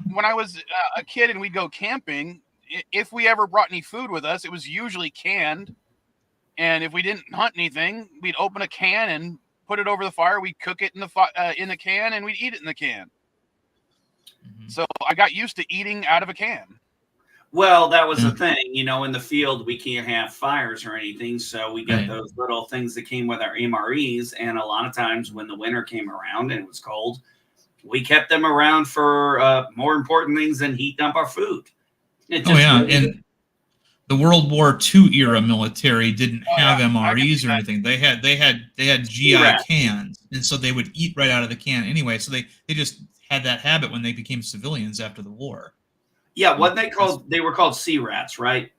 that when I was a kid and we'd go camping. If we ever brought any food with us, it was usually canned. And if we didn't hunt anything, we'd open a can and put it over the fire. We'd cook it in the can, and we'd eat it in the can. Mhm. So I got used to eating out of a can. Well, that was Yeah. the thing, in the field, we can't have fires or anything. So we got Right. those little things that came with our MREs. And a lot of times when the winter came around and it was cold, we kept them around for more important things than heating up our food. It Oh just yeah, really, and the World War II era military didn't Oh have yeah, I can MREs see or that. anything. They had GI C-Rat. cans, and so they would eat right out of the can anyway. So they just had that habit when they became civilians after the war. Yeah, what That's- they were called C-Rats, right?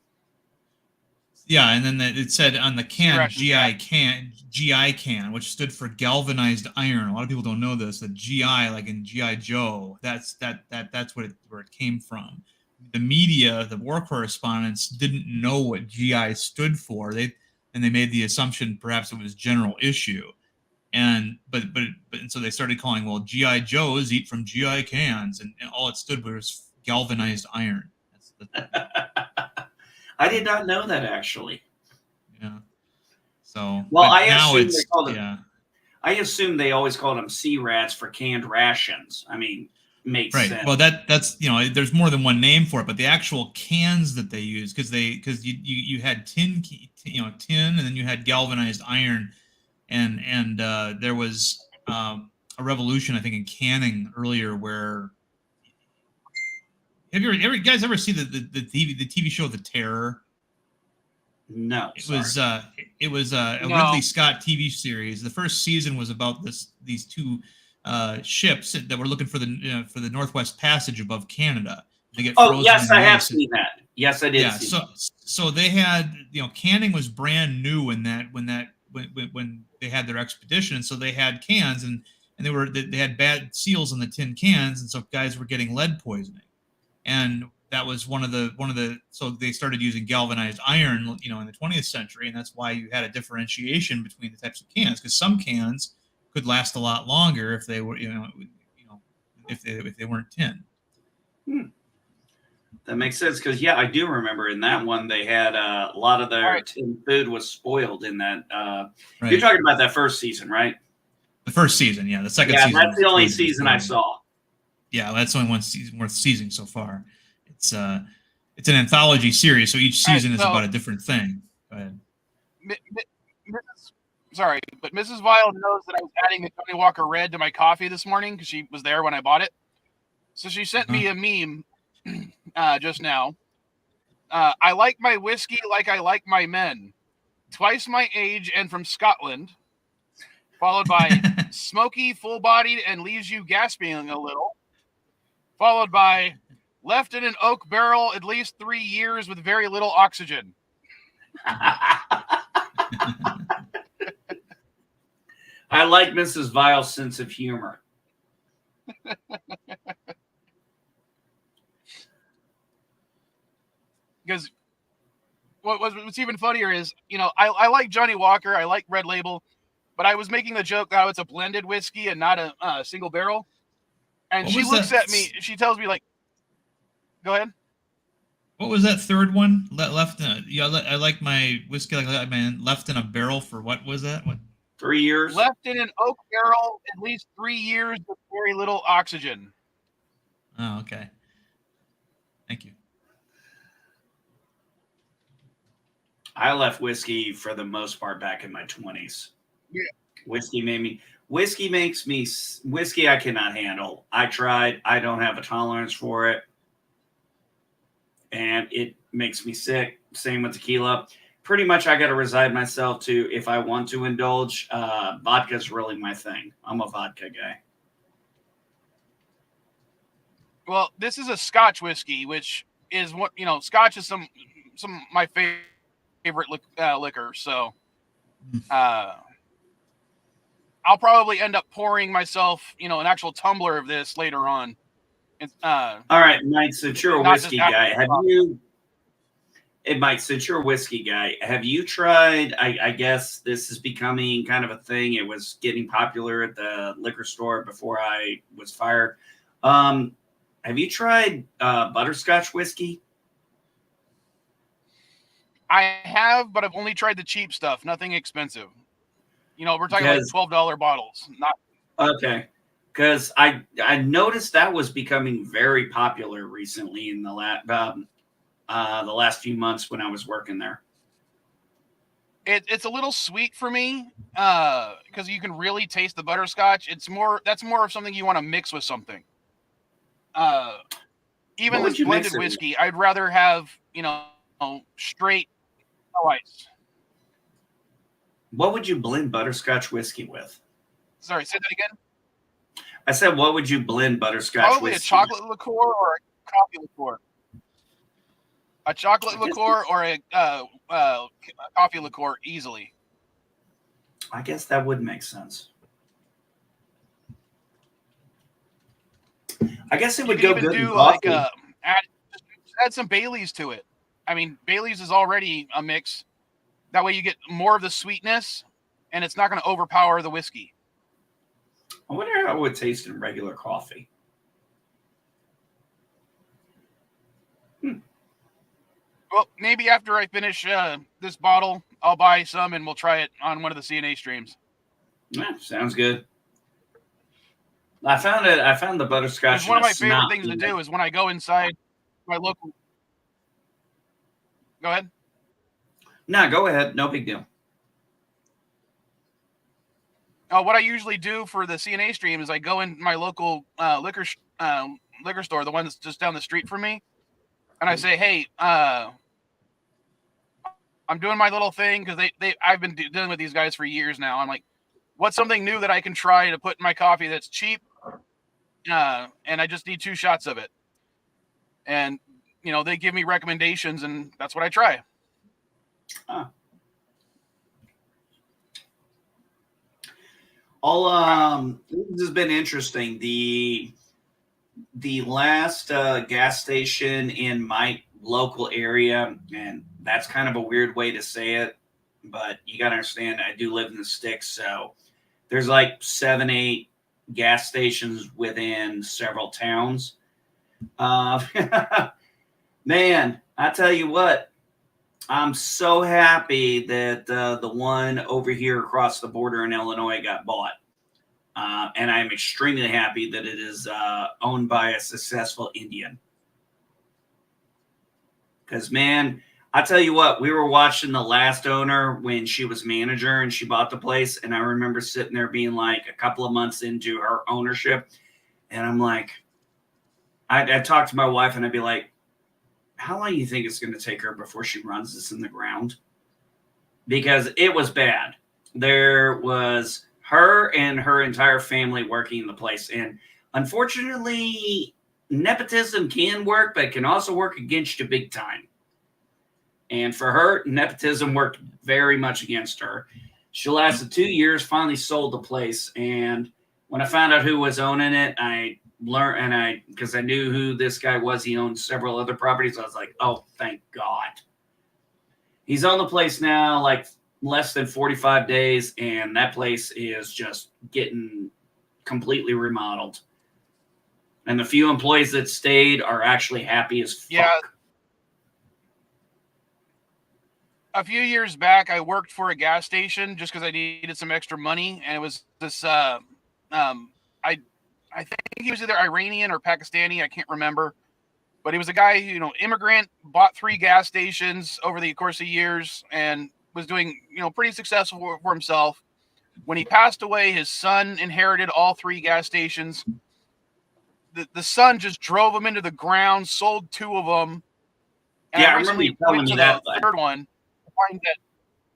Yeah, and then it said on the can C-Rations, GI can, which stood for galvanized iron. A lot of people don't know this. That GI, like in GI Joe, that's where it came from. The media, the war correspondents, didn't know what GI stood for. They made the assumption perhaps it was general issue, and so they started calling, well, GI Joes eat from GI cans, and all it stood for was galvanized iron. I did not know that, actually. Yeah. So, Well, but I now assume it's they called them. yeah. I assume they always called them C-Rats for canned rations. I mean, made Right. sense. Well, that's there's more than one name for it, but the actual cans that they use, because you had tin, and then you had galvanized iron, and there was a revolution, I think, in canning earlier where have you guys ever see the TV show The Terror? No, It sorry. was a No. Ridley Scott TV series. The first season was about these two ships that were looking for the Northwest Passage above Canada. They get frozen Yes, in I the have ice. seen that. Yes, I did. Yeah, see so they had canning was brand new when they had their expedition, and so they had cans and they had bad seals in the tin cans, and so guys were getting lead poisoning, and that was one of the so they started using galvanized iron in the 20th century, and that's why you had a differentiation between the types of cans, because some cans could last a lot longer if they were if they weren't tin. That makes sense because I do remember in that one they had a lot of their Right. tin food was spoiled in that. Right. You're talking about that first season, right? The first season, yeah. The second Yeah, season. that's the only was season I brilliant. saw. Yeah, that's only one season worth seizing so far. It's an anthology series, so each All right, season is so- about a different thing. Go ahead. Sorry, but Mrs. Vile knows that I was adding the Johnny Walker Red to my coffee this morning because she was there when I bought it. So she sent me a meme just now. I like my whiskey like I like my men. Twice my age and from Scotland. Followed by smoky, full-bodied, and leaves you gasping a little. Followed by left in an oak barrel at least 3 years with very little oxygen. I like Mrs. Vile's sense of humor. Because what's even funnier is, I like Johnny Walker, I like Red Label, but I was making the joke how it's a blended whiskey and not a single barrel. And What she was looks that? at me, she tells me, like, go ahead. What was that third one? Left. I like my whiskey like that, man. Left in a barrel for what was that? What? 3 years. Left in an oak barrel at least 3 years with very little oxygen. Oh, okay. Thank you. I left whiskey for the most part back in my 20s. Yeah. Whiskey makes me whiskey I cannot handle. I tried. I don't have a tolerance for it. And it makes me sick. Same with tequila. Pretty much I got to resign myself to, if I want to indulge, vodka is really my thing. I'm a vodka guy. Well, this is a Scotch whiskey, which is what, Scotch is some of my favorite liquor. So I'll probably end up pouring myself, an actual tumbler of this later on. All right, Mike, since you're a whiskey guy, since you're a whiskey guy, have you tried, I guess this is becoming kind of a thing. It was getting popular at the liquor store before I was fired. Have you tried butterscotch whiskey? I have, but I've only tried the cheap stuff, nothing expensive. We're talking like $12 bottles. Not okay. Because I noticed that was becoming very popular recently in the last few months when I was working there. It's a little sweet for me because you can really taste the butterscotch. That's more of something you want to mix with something. Even this blended whiskey, I'd rather have straight ice. What would you blend butterscotch whiskey with? Sorry, say that again. I said, what would you blend butterscotch Probably whiskey? a chocolate liqueur or a coffee liqueur. A chocolate liqueur or a coffee liqueur easily. I guess that would make sense. I guess it would go good in coffee. Add some Baileys to it. I mean, Baileys is already a mix. That way you get more of the sweetness, and it's not going to overpower the whiskey. I wonder how it would taste in regular coffee. Well, maybe after I finish this bottle, I'll buy some and we'll try it on one of the CNA streams. Yeah, sounds good. I found it. I found the butterscotch. It's one of in a my favorite snot things to bag. do is when I go inside my local. Go ahead. No, go ahead. No big deal. What I usually do for the CNA stream is I go in my local liquor store, the one that's just down the street from me, and I say, "Hey, I'm doing my little thing because I've been dealing with these guys for years now. I'm like, what's something new that I can try to put in my coffee that's cheap, and I just need 2 shots of it." And they give me recommendations, and that's what I try. Huh. This has been interesting. The last gas station in my local area, and that's kind of a weird way to say it, but you got to understand, I do live in the sticks, so there's like 7, 8 gas stations within several towns. Man, I tell you what, I'm so happy that the one over here across the border in Illinois got bought. And I'm extremely happy that it is owned by a successful Indian. Because, man, I tell you what, we were watching the last owner when she was manager and she bought the place. And I remember sitting there being like a couple of months into her ownership. And I'm like, I'd talk to my wife and I'd be like, how long do you think it's going to take her before she runs this in the ground? Because it was bad. There was her and her entire family working in the place. And unfortunately, nepotism can work, but it can also work against you big time. And for her, nepotism worked very much against her. She lasted 2 years, finally sold the place. And when I found out who was owning it, I learned, and because I knew who this guy was, he owned several other properties. I was like, oh, thank God. He's on the place now, like less than 45 days, and that place is just getting completely remodeled. And the few employees that stayed are actually happy as fuck. Yeah. A few years back, I worked for a gas station just because I needed some extra money, and it was this. I think he was either Iranian or Pakistani. I can't remember, but he was a guy who, immigrant, bought 3 gas stations over the course of years, and was doing, pretty successful for himself. When he passed away, his son inherited all 3 gas stations. The son just drove them into the ground, sold 2 of them. And Yeah, I I remember recently you telling went me to that. the third one. Find that,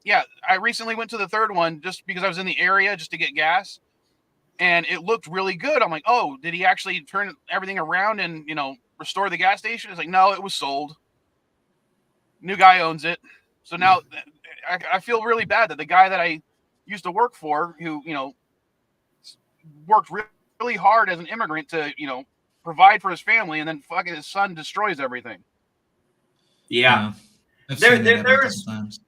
yeah, I recently went to the third one just because I was in the area just to get gas, and it looked really good. I'm like, oh, did he actually turn everything around and restore the gas station? It's like, no, it was sold. New guy owns it. So now I feel really bad that the guy that I used to work for, who worked really hard as an immigrant to provide for his family, and then fucking his son destroys everything. Yeah. I've seen that happen a couple There's, times.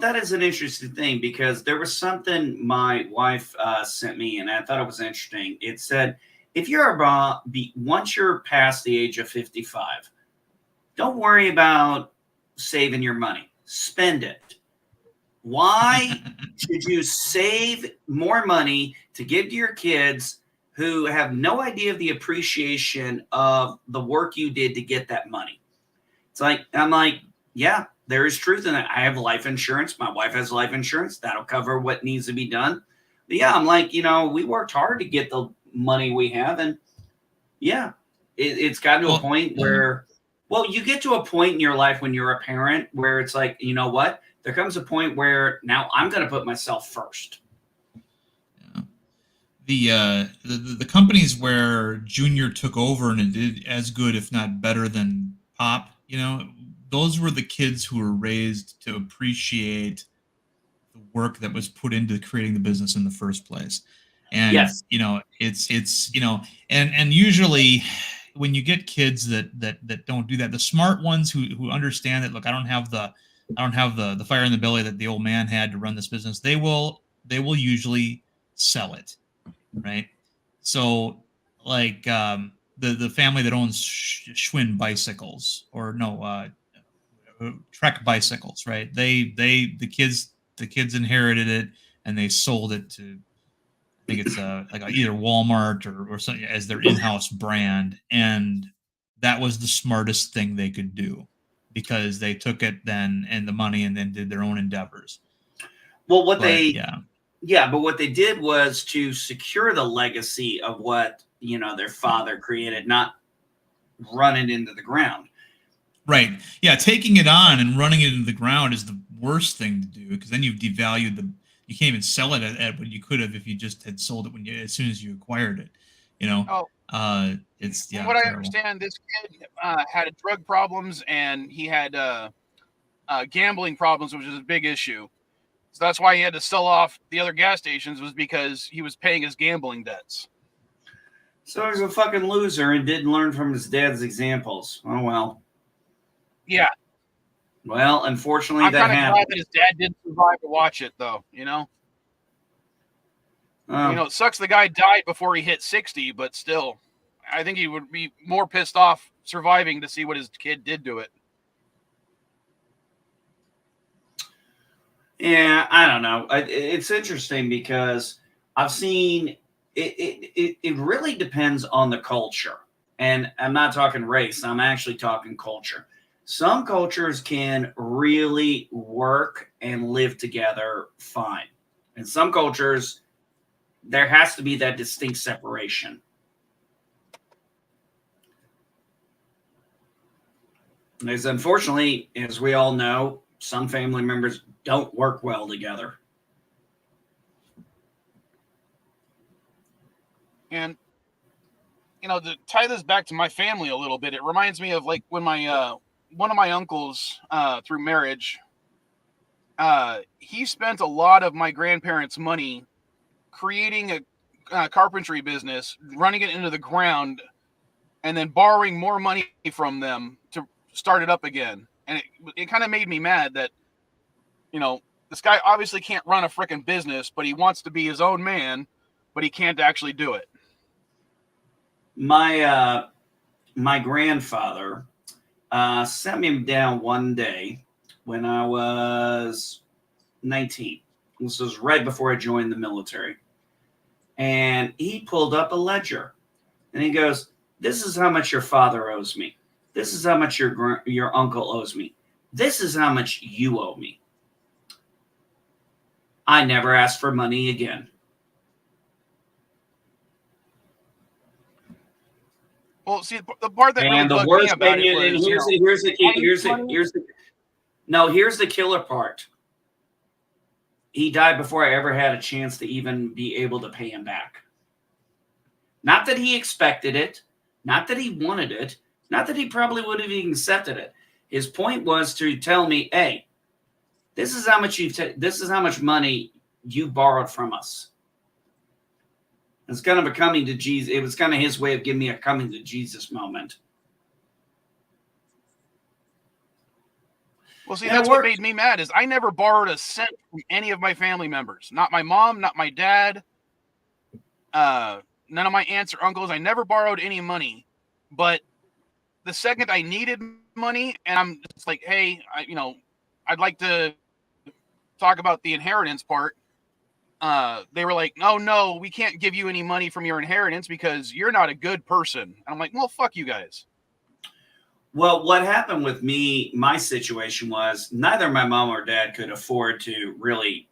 that is an interesting thing because there was something my wife sent me, and I thought it was interesting. It said, if you're once you're past the age of 55, don't worry about saving your money. Spend it. Why should you save more money to give to your kids who have no idea of the appreciation of the work you did to get that money? It's like, I'm like, yeah, there is truth in it. I have life insurance. My wife has life insurance. That'll cover what needs to be done. But yeah, I'm like, we worked hard to get the money we have. And yeah, it's gotten to a point where, you get to a point in your life when you're a parent where it's like, you know what? There comes a point where now I'm going to put myself first. Yeah. The companies where Junior took over and it did as good, if not better than Pop, those were the kids who were raised to appreciate the work that was put into creating the business in the first place. And yes, it's and usually when you get kids that don't do that, the smart ones who understand that, look, I don't have the fire in the belly that the old man had to run this business, they will usually sell it, right? So like the family that owns Schwinn bicycles, or no, Trek bicycles, right? The kids inherited it and they sold it to, I think it's either Walmart or something as their in-house brand, and that was the smartest thing they could do because they took it then and the money and then did their own endeavors. Well, But but what they did was to secure the legacy of what their father created, not run it into the ground. Right. Yeah, taking it on and running it into the ground is the worst thing to do because then you've devalued the. You can't even sell it at what you could have if you just had sold it as soon as you acquired it. It's From what I terrible. understand, this kid had drug problems and he had gambling problems, which is a big issue. So that's why he had to sell off the other gas stations, was because he was paying his gambling debts. So he's a fucking loser and didn't learn from his dad's examples. Oh well. Yeah. Well, unfortunately, I'm that kind of happened. glad that his dad didn't survive to watch it, though. It sucks the guy died before he hit 60, but still, I think he would be more pissed off surviving to see what his kid did to it. Yeah, I don't know. It's interesting because I've seen it really depends on the culture. And I'm not talking race, I'm actually talking culture. Some cultures can really work and live together fine. In some cultures, there has to be that distinct separation. As unfortunately, as we all know, some family members don't work well together. And to tie this back to my family a little bit, it reminds me of like when my one of my uncles through marriage, he spent a lot of my grandparents' money creating a carpentry business, running it into the ground, and then borrowing more money from them to start it up again. And it kind of made me mad that, this guy obviously can't run a freaking business, but he wants to be his own man, but he can't actually do it. My grandfather sent me down one day when I was 19. This was right before I joined the military. And he pulled up a ledger. And he goes, "This is how much your father owes me. This is how much your uncle owes me. This is how much you owe me." I never asked for money again. Well, see, the part that really bugged me about it was, here's the killer part. He died before I ever had a chance to even be able to pay him back. Not that he expected it, not that he wanted it, not that he probably would have even accepted it. His point was to tell me, "Hey, this is how much money you borrowed from us." It's kind of a coming to Jesus. It was kind of his way of giving me a coming to Jesus moment. Well, see, that's what made me mad is I never borrowed a cent from any of my family members. Not my mom, not my dad, none of my aunts or uncles. I never borrowed any money. But the second I needed money and I'm just like, "Hey, I'd like to talk about the inheritance part." They were like, no, we can't give you any money from your inheritance because you're not a good person. And I'm like, well, fuck you guys. Well, what happened with me, my situation was neither my mom or dad could afford to really,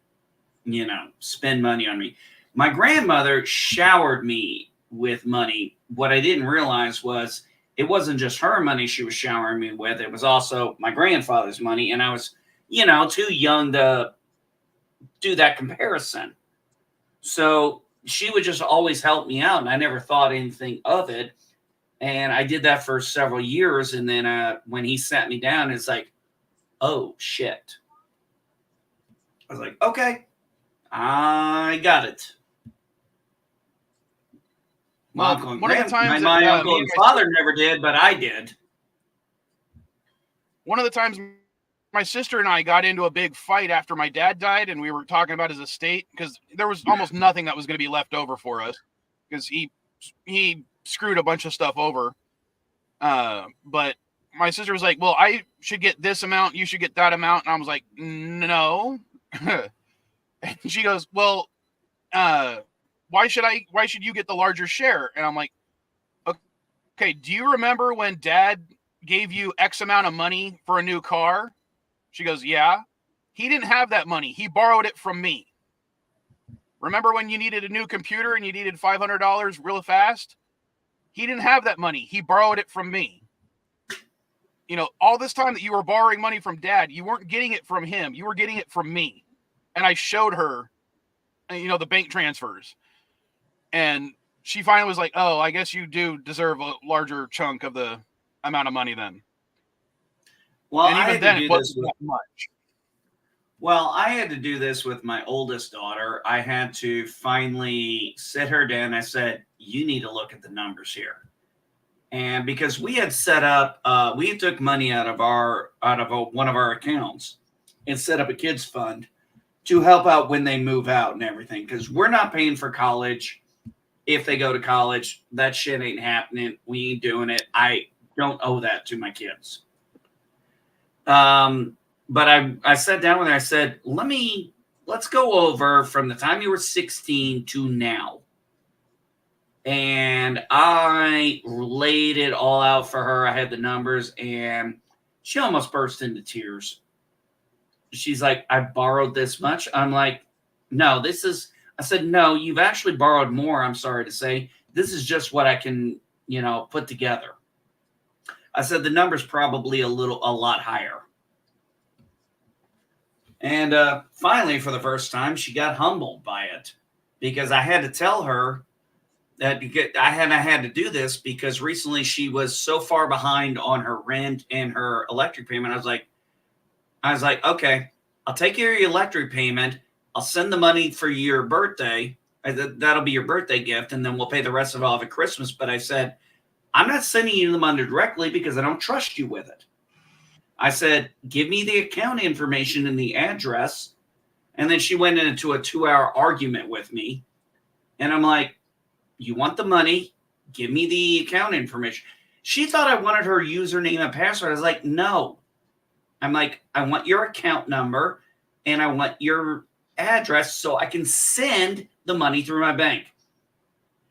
spend money on me. My grandmother showered me with money. What I didn't realize was it wasn't just her money she was showering me with. It was also my grandfather's money. And I was, too young to do that comparison. So she would just always help me out. And I never thought anything of it. And I did that for several years. And then when he sat me down, it's like, oh, shit. I was like, okay, I got it. My uncle and my uncle and father never did, but I did. One of the times my sister and I got into a big fight after my dad died, and we were talking about his estate because there was almost nothing that was going to be left over for us because he screwed a bunch of stuff over. But my sister was like, "Well, I should get this amount, you should get that amount," and I was like, "No." And she goes, "Well, why should you get the larger share? And I'm like, okay, do you remember when Dad gave you X amount of money for a new car? She goes, yeah. He didn't have that money. He borrowed it from me. Remember when you needed a new computer and you needed $500 real fast? He didn't have that money. He borrowed it from me. You know, all this time that you were borrowing money from Dad, you weren't getting it from him. You were getting it from me. And I showed her, you know, the bank transfers. And she finally was like, oh, I guess you do deserve a larger chunk of the amount of money then. Well, and I even had then, to it do this wasn't with, that much. well, I had to do this with my oldest daughter. I had to finally sit her down. I said, you need to look at the numbers here. And because we had set up, we took money out of one of our accounts and set up a kids fund to help out when they move out and everything. Because we're not paying for college. If they go to college, that shit ain't happening. We ain't doing it. I don't owe that to my kids. But I sat down with her. I said, let's go over from the time you were 16 to now. And I laid it all out for her. I had the numbers, and she almost burst into tears. She's like, I borrowed this much. I'm like, no, I said, no, you've actually borrowed more. I'm sorry to say. This is just what I can, put together. I said, the number's probably a lot higher. And finally, for the first time, she got humbled by it, because I had to tell her that I had to do this because recently she was so far behind on her rent and her electric payment. I was like, okay, I'll take care of your electric payment. I'll send the money for your birthday. That'll be your birthday gift, and then we'll pay the rest of it off at Christmas. But I said, I'm not sending you the money directly because I don't trust you with it. I said, give me the account information and the address. And then she went into a 2-hour argument with me. And I'm like, you want the money? Give me the account information. She thought I wanted her username and password. I was like, no. I'm like, I want your account number and I want your address so I can send the money through my bank.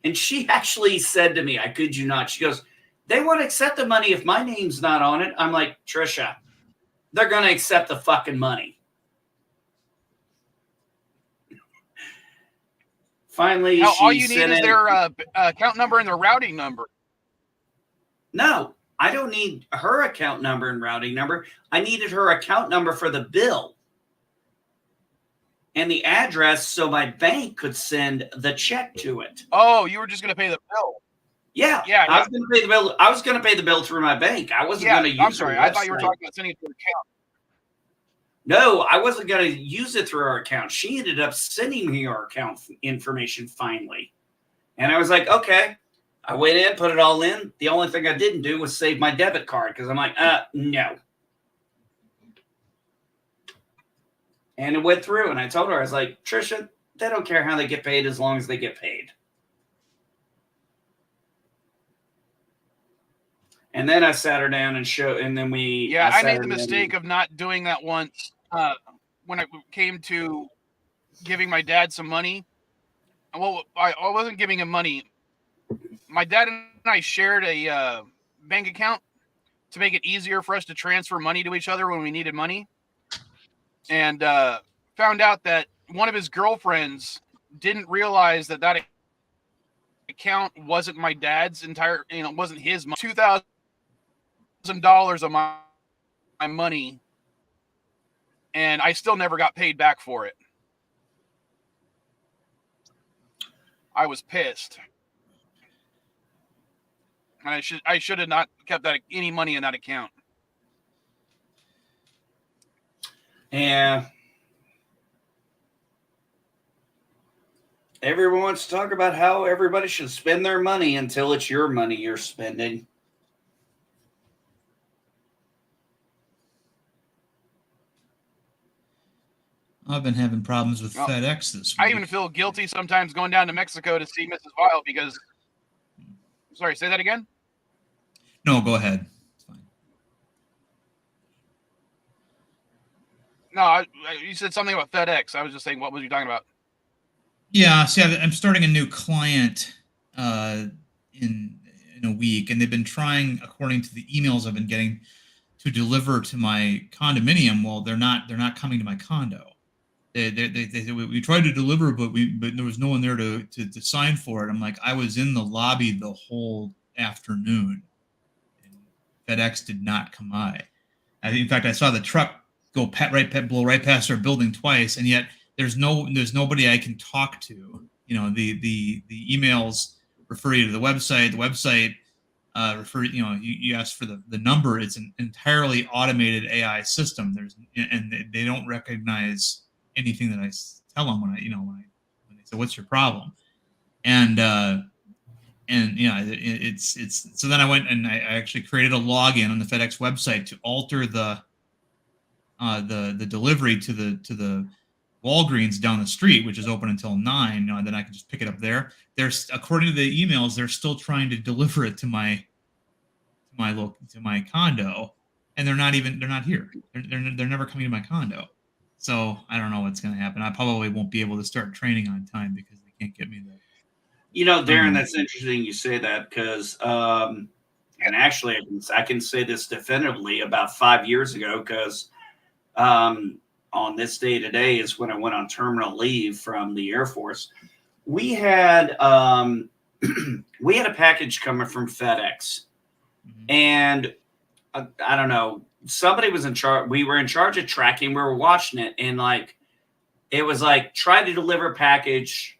And she actually said to me, I kid you not, she goes, they won't accept the money if my name's not on it. I'm like, Trisha, they're going to accept the fucking money. Finally, all you need is their account number and their routing number. No, I don't need her account number and routing number. I needed her account number for the bill and the address so my bank could send the check to it. Oh, you were just going to pay the bill. Yeah. I was going to pay the bill. I was going to pay the bill through my bank. I wasn't going to use. I'm sorry. I thought you were talking about sending it to her account. No, I wasn't going to use it through our account. She ended up sending me our account information finally. And I was like, okay. I went in, put it all in. The only thing I didn't do was save my debit card because I'm like, no. And it went through. And I told her, I was like, Trisha, they don't care how they get paid as long as they get paid. And then I sat her down and then we. Yeah, I made the mistake of not doing that once. When it came to giving my dad some money, well, I wasn't giving him money. My dad and I shared a bank account to make it easier for us to transfer money to each other when we needed money. And found out that one of his girlfriends didn't realize that account wasn't my dad's entire, wasn't his money. $2,000 of my money. And I still never got paid back for it. I was pissed. And I should have not kept any money in that account. Yeah. Everyone wants to talk about how everybody should spend their money until it's your money you're spending. I've been having problems with FedEx this week. I even feel guilty sometimes going down to Mexico to see Mrs. Weil because. Sorry, say that again? No, go ahead. It's fine. No, you said something about FedEx. I was just saying, what was you talking about? Yeah, see, I'm starting a new client in a week, and they've been trying, according to the emails I've been getting, to deliver to my condominium. Well, they're not coming to my condo. They we tried to deliver, but there was no one there to sign for it. I'm like, I was in the lobby the whole afternoon, and FedEx did not come by. In fact, I saw the truck blow right past our building twice, and yet there's nobody I can talk to. The emails refer you to the website. The website you ask for the number. It's an entirely automated AI system. And they don't recognize anything that I tell them when they say, "What's your problem?" And it's so then I went and I actually created a login on the FedEx website to alter the delivery to the Walgreens down the street, which is open until 9. And then I can just pick it up there. There's, according to the emails, they're still trying to deliver it to my condo, and they're not here. They're never coming to my condo. So I don't know what's going to happen. I probably won't be able to start training on time because they can't get me the. Darren, that's interesting you say that because, and actually, I can say this definitively about 5 years ago because on this day today is when I went on terminal leave from the Air Force. We had we had a package coming from FedEx, and I don't know, somebody was in charge. We were in charge of tracking. We were watching it, and it was try to deliver a package.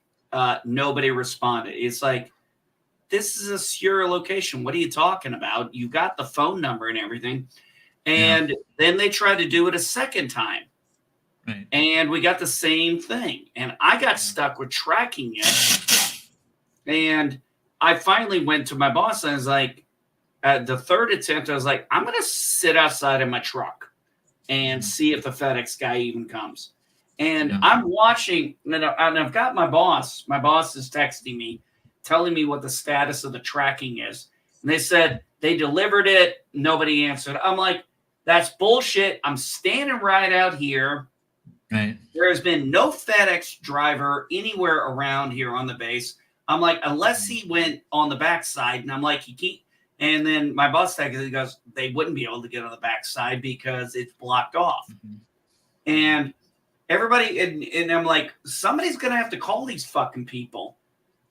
Nobody responded. It's like, this is a secure location. What are you talking about? You got the phone number and everything. And then they tried to do it a second time. Right. And we got the same thing. And I got stuck with tracking it. And I finally went to my boss and I was like, at the third attempt, I was like, I'm going to sit outside in my truck and see if the FedEx guy even comes. And I'm watching, and I've got my boss. My boss is texting me, telling me what the status of the tracking is. And they said they delivered it. Nobody answered. I'm like, that's bullshit. I'm standing right out here. Right. There has been no FedEx driver anywhere around here on the base. I'm like, unless he went on the backside. And I'm like, he can't. And then my boss texted, goes, they wouldn't be able to get on the backside because it's blocked off. Mm-hmm. And everybody, and I'm like, somebody's going to have to call these fucking people.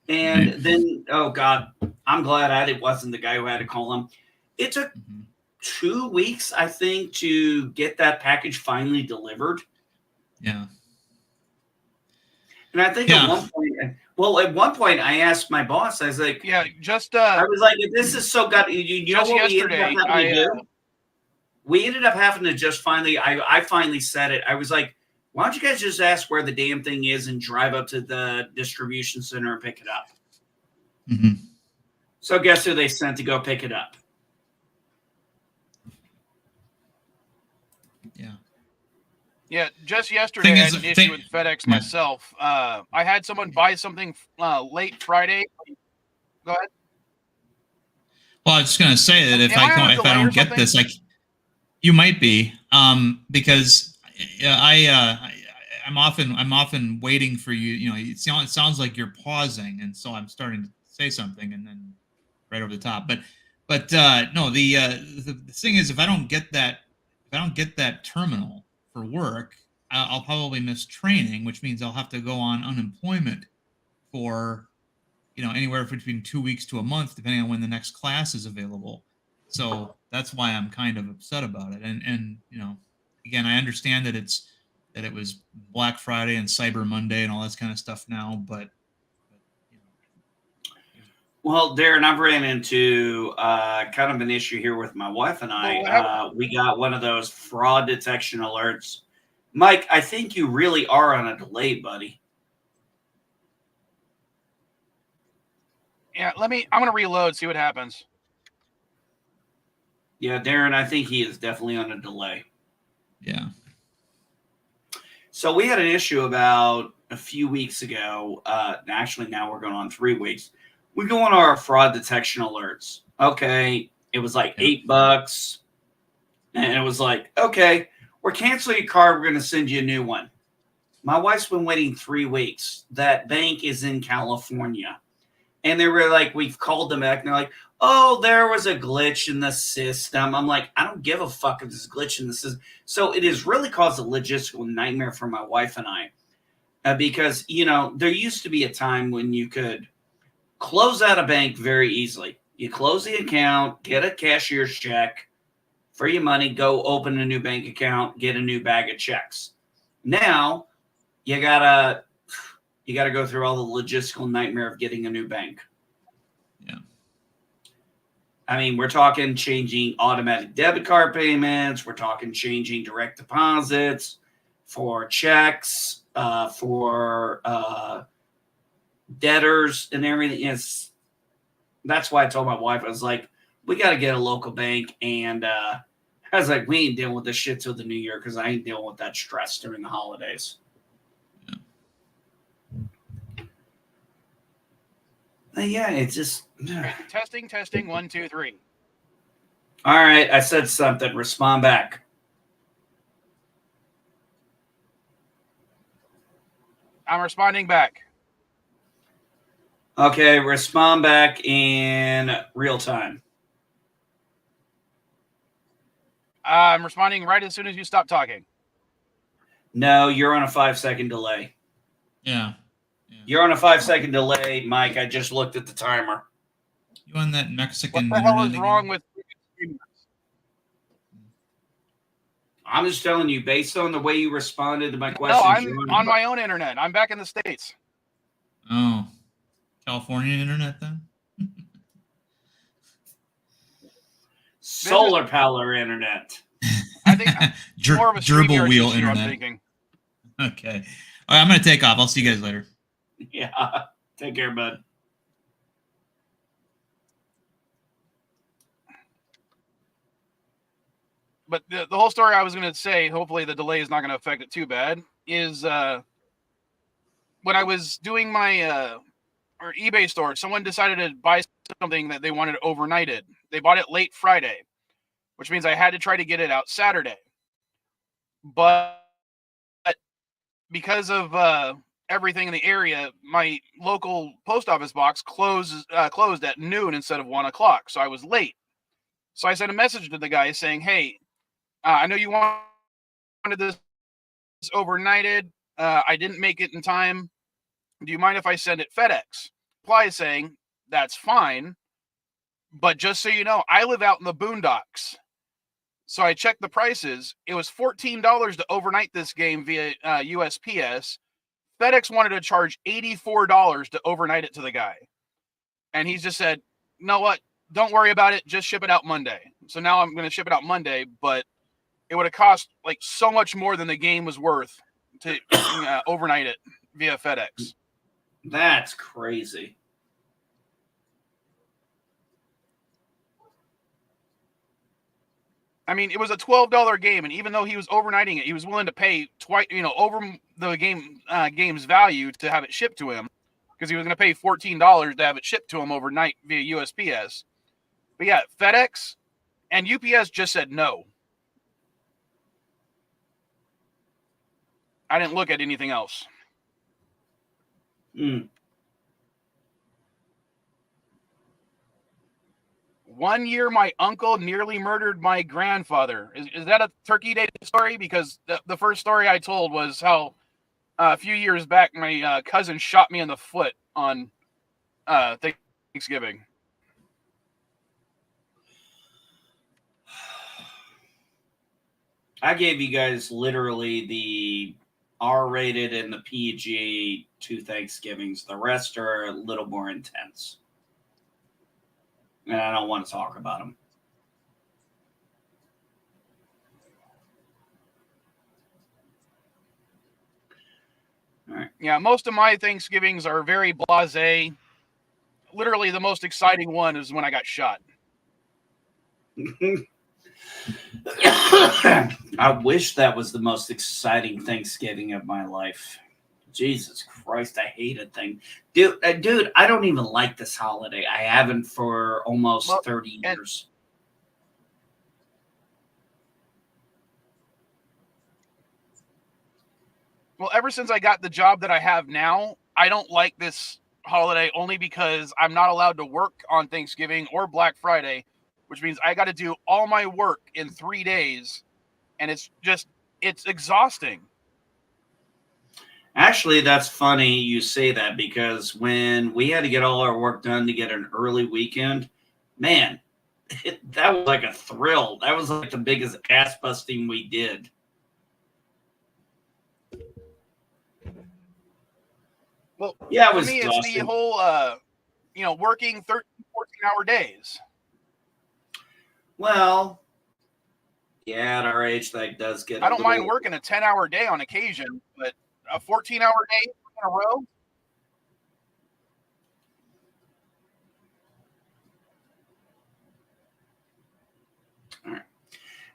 And then, oh God, I'm glad I wasn't the guy who had to call them. It took 2 weeks, I think, to get that package finally delivered. Yeah. And I think at one point, I asked my boss, I was like, I was like, this is so good. You know what we ended up having to just finally, I finally said it. I was like, why don't you guys just ask where the damn thing is and drive up to the distribution center and pick it up? Mm-hmm. So guess who they sent to go pick it up? Yeah. Yeah, just yesterday I had an issue with FedEx myself. I had someone buy something late Friday. Go ahead. Well, I was just going to say that if I don't get this, you might be, because I'm often waiting for you. You know, it sounds like you're pausing, and so I'm starting to say something, and then right over the top. But no, the thing is, if I don't get that terminal for work, I'll probably miss training, which means I'll have to go on unemployment for anywhere between 2 weeks to a month, depending on when the next class is available. So that's why I'm kind of upset about it. And again, I understand that it was Black Friday and Cyber Monday and all this kind of stuff now, but well, Darren, I've ran into kind of an issue here with my wife and I. We got one of those fraud detection alerts. Mike, I think you really are on a delay, buddy. Yeah, I'm going to reload, see what happens. Yeah, Darren, I think he is definitely on a delay. Yeah. So we had an issue about a few weeks ago. Actually, now we're going on 3 weeks. We go on our fraud detection alerts. Okay, it was like $8. And it was like, okay, we're canceling your card. We're going to send you a new one. My wife's been waiting 3 weeks. That bank is in California. And they were like, we've called them back. And they're like, oh, there was a glitch in the system. I'm like, I don't give a fuck if there's a glitch in the system. So it has really caused a logistical nightmare for my wife and I. Because, there used to be a time when you could close out a bank very easily. You close the account, get a cashier's check for your money, go open a new bank account, get a new bag of checks. Now, you gotta go through all the logistical nightmare of getting a new bank. Yeah. I mean, we're talking changing automatic debit card payments. We're talking changing direct deposits for checks, for debtors and everything. That's why I told my wife, I was like, we got to get a local bank. And I was like, we ain't dealing with this shit till the new year because I ain't dealing with that stress during the holidays. Yeah, it's just. Testing. 1, 2, 3. All right, I said something. Respond back. I'm responding back. Okay, respond back in real time. I'm responding right as soon as you stop talking. No, you're on a 5-second delay. Yeah. You're on a 5-second delay, Mike. I just looked at the timer. You on that Mexican What the hell internet is again? wrong with? I'm just telling you, based on the way you responded to my No, questions. I'm on my own internet. I'm back in the States. Oh, California internet then? Solar power internet. I think more of a Gerbil StreamYard wheel issue, internet. I'm thinking. Okay. All right, I'm going to take off. I'll see you guys later. Yeah. Take care, bud. But the whole story I was going to say, hopefully the delay is not going to affect it too bad, is when I was doing my or eBay store, someone decided to buy something that they wanted overnighted. They bought it late Friday, which means I had to try to get it out Saturday. But because of everything in the area, my local post office box closed at noon instead of 1 o'clock, so I was late. So I sent a message to the guy saying, hey, I know you wanted this overnighted. I didn't make it in time. Do you mind if I send it FedEx? Reply saying, that's fine. But just so you know, I live out in the boondocks. So I checked the prices. It was $14 to overnight this game via USPS. FedEx wanted to charge $84 to overnight it to the guy. And he just said, you know what? Don't worry about it. Just ship it out Monday. So now I'm going to ship it out Monday, but it would have cost like so much more than the game was worth to overnight it via FedEx. That's crazy. I mean, it was a $12 game, and even though he was overnighting it, he was willing to pay twice, over the game's value to have it shipped to him, because he was going to pay $14 to have it shipped to him overnight via USPS. But yeah, FedEx and UPS just said no. I didn't look at anything else. Mm. 1 year, my uncle nearly murdered my grandfather. Is that a Turkey Day story? Because the first story I told was how a few years back, my cousin shot me in the foot on Thanksgiving. I gave you guys literally the R-rated and the PG 2 Thanksgivings. The rest are a little more intense. And I don't want to talk about them. All right. Yeah, most of my Thanksgivings are very blasé. Literally, the most exciting one is when I got shot. I wish that was the most exciting Thanksgiving of my life. Jesus Christ, I hate it thing. Dude, I don't even like this holiday. I haven't for almost 30 years. Well, ever since I got the job that I have now, I don't like this holiday only because I'm not allowed to work on Thanksgiving or Black Friday, which means I got to do all my work in 3 days, and it's exhausting. Actually, that's funny you say that, because when we had to get all our work done to get an early weekend, man, that was like a thrill. That was like the biggest ass busting we did. Well, Yeah, it for was me, it's the exhausting. whole, working 13, 14-hour days. Well, yeah, at our age, that does get I a don't little. mind working a 10-hour day on occasion, but a 14-hour day in a row?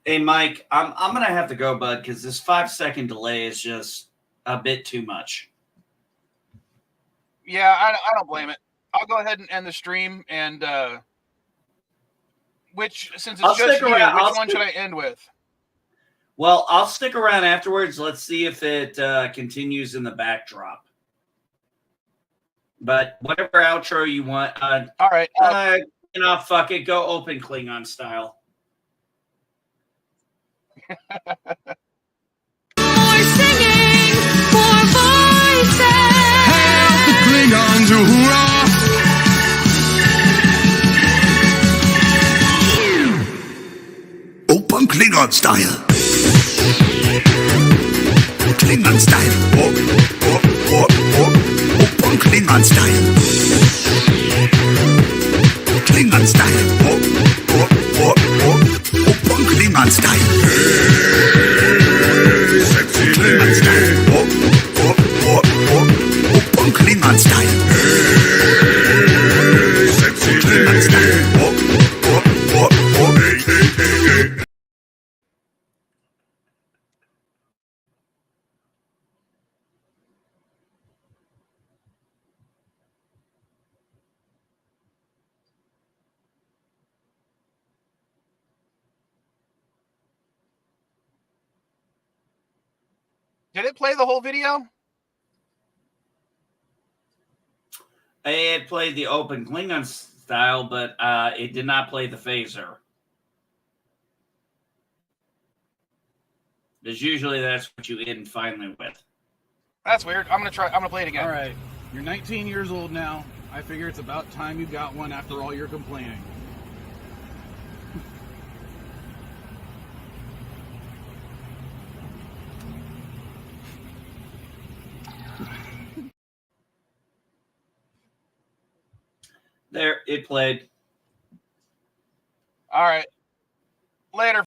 Hey, Mike, I'm gonna have to go, bud, because this 5-second delay is just a bit too much. Yeah, I don't blame it. I'll go ahead and end the stream, and since I'll it's just stick you, around. which one should I end with? Well, I'll stick around afterwards. Let's see if it continues in the backdrop. But whatever outro you want, All right. fuck it. Go open Klingon style. More singing, more voices. Hail the Klingons, hoorah! Open Klingon style. Klingon style. Open Klingon style. Klingon style. Open Klingon style. Hey, sexy Klingon style. Open Klingon style. Hey, sexy Klingon style. Hey. Did it play the whole video? It played the open Klingon style, but it did not play the phaser. Because usually that's what you end finally with. That's weird. I'm gonna play it again. All right, you're 19 years old now. I figure it's about time you got one after all your complaining. There, it played. All right. Later.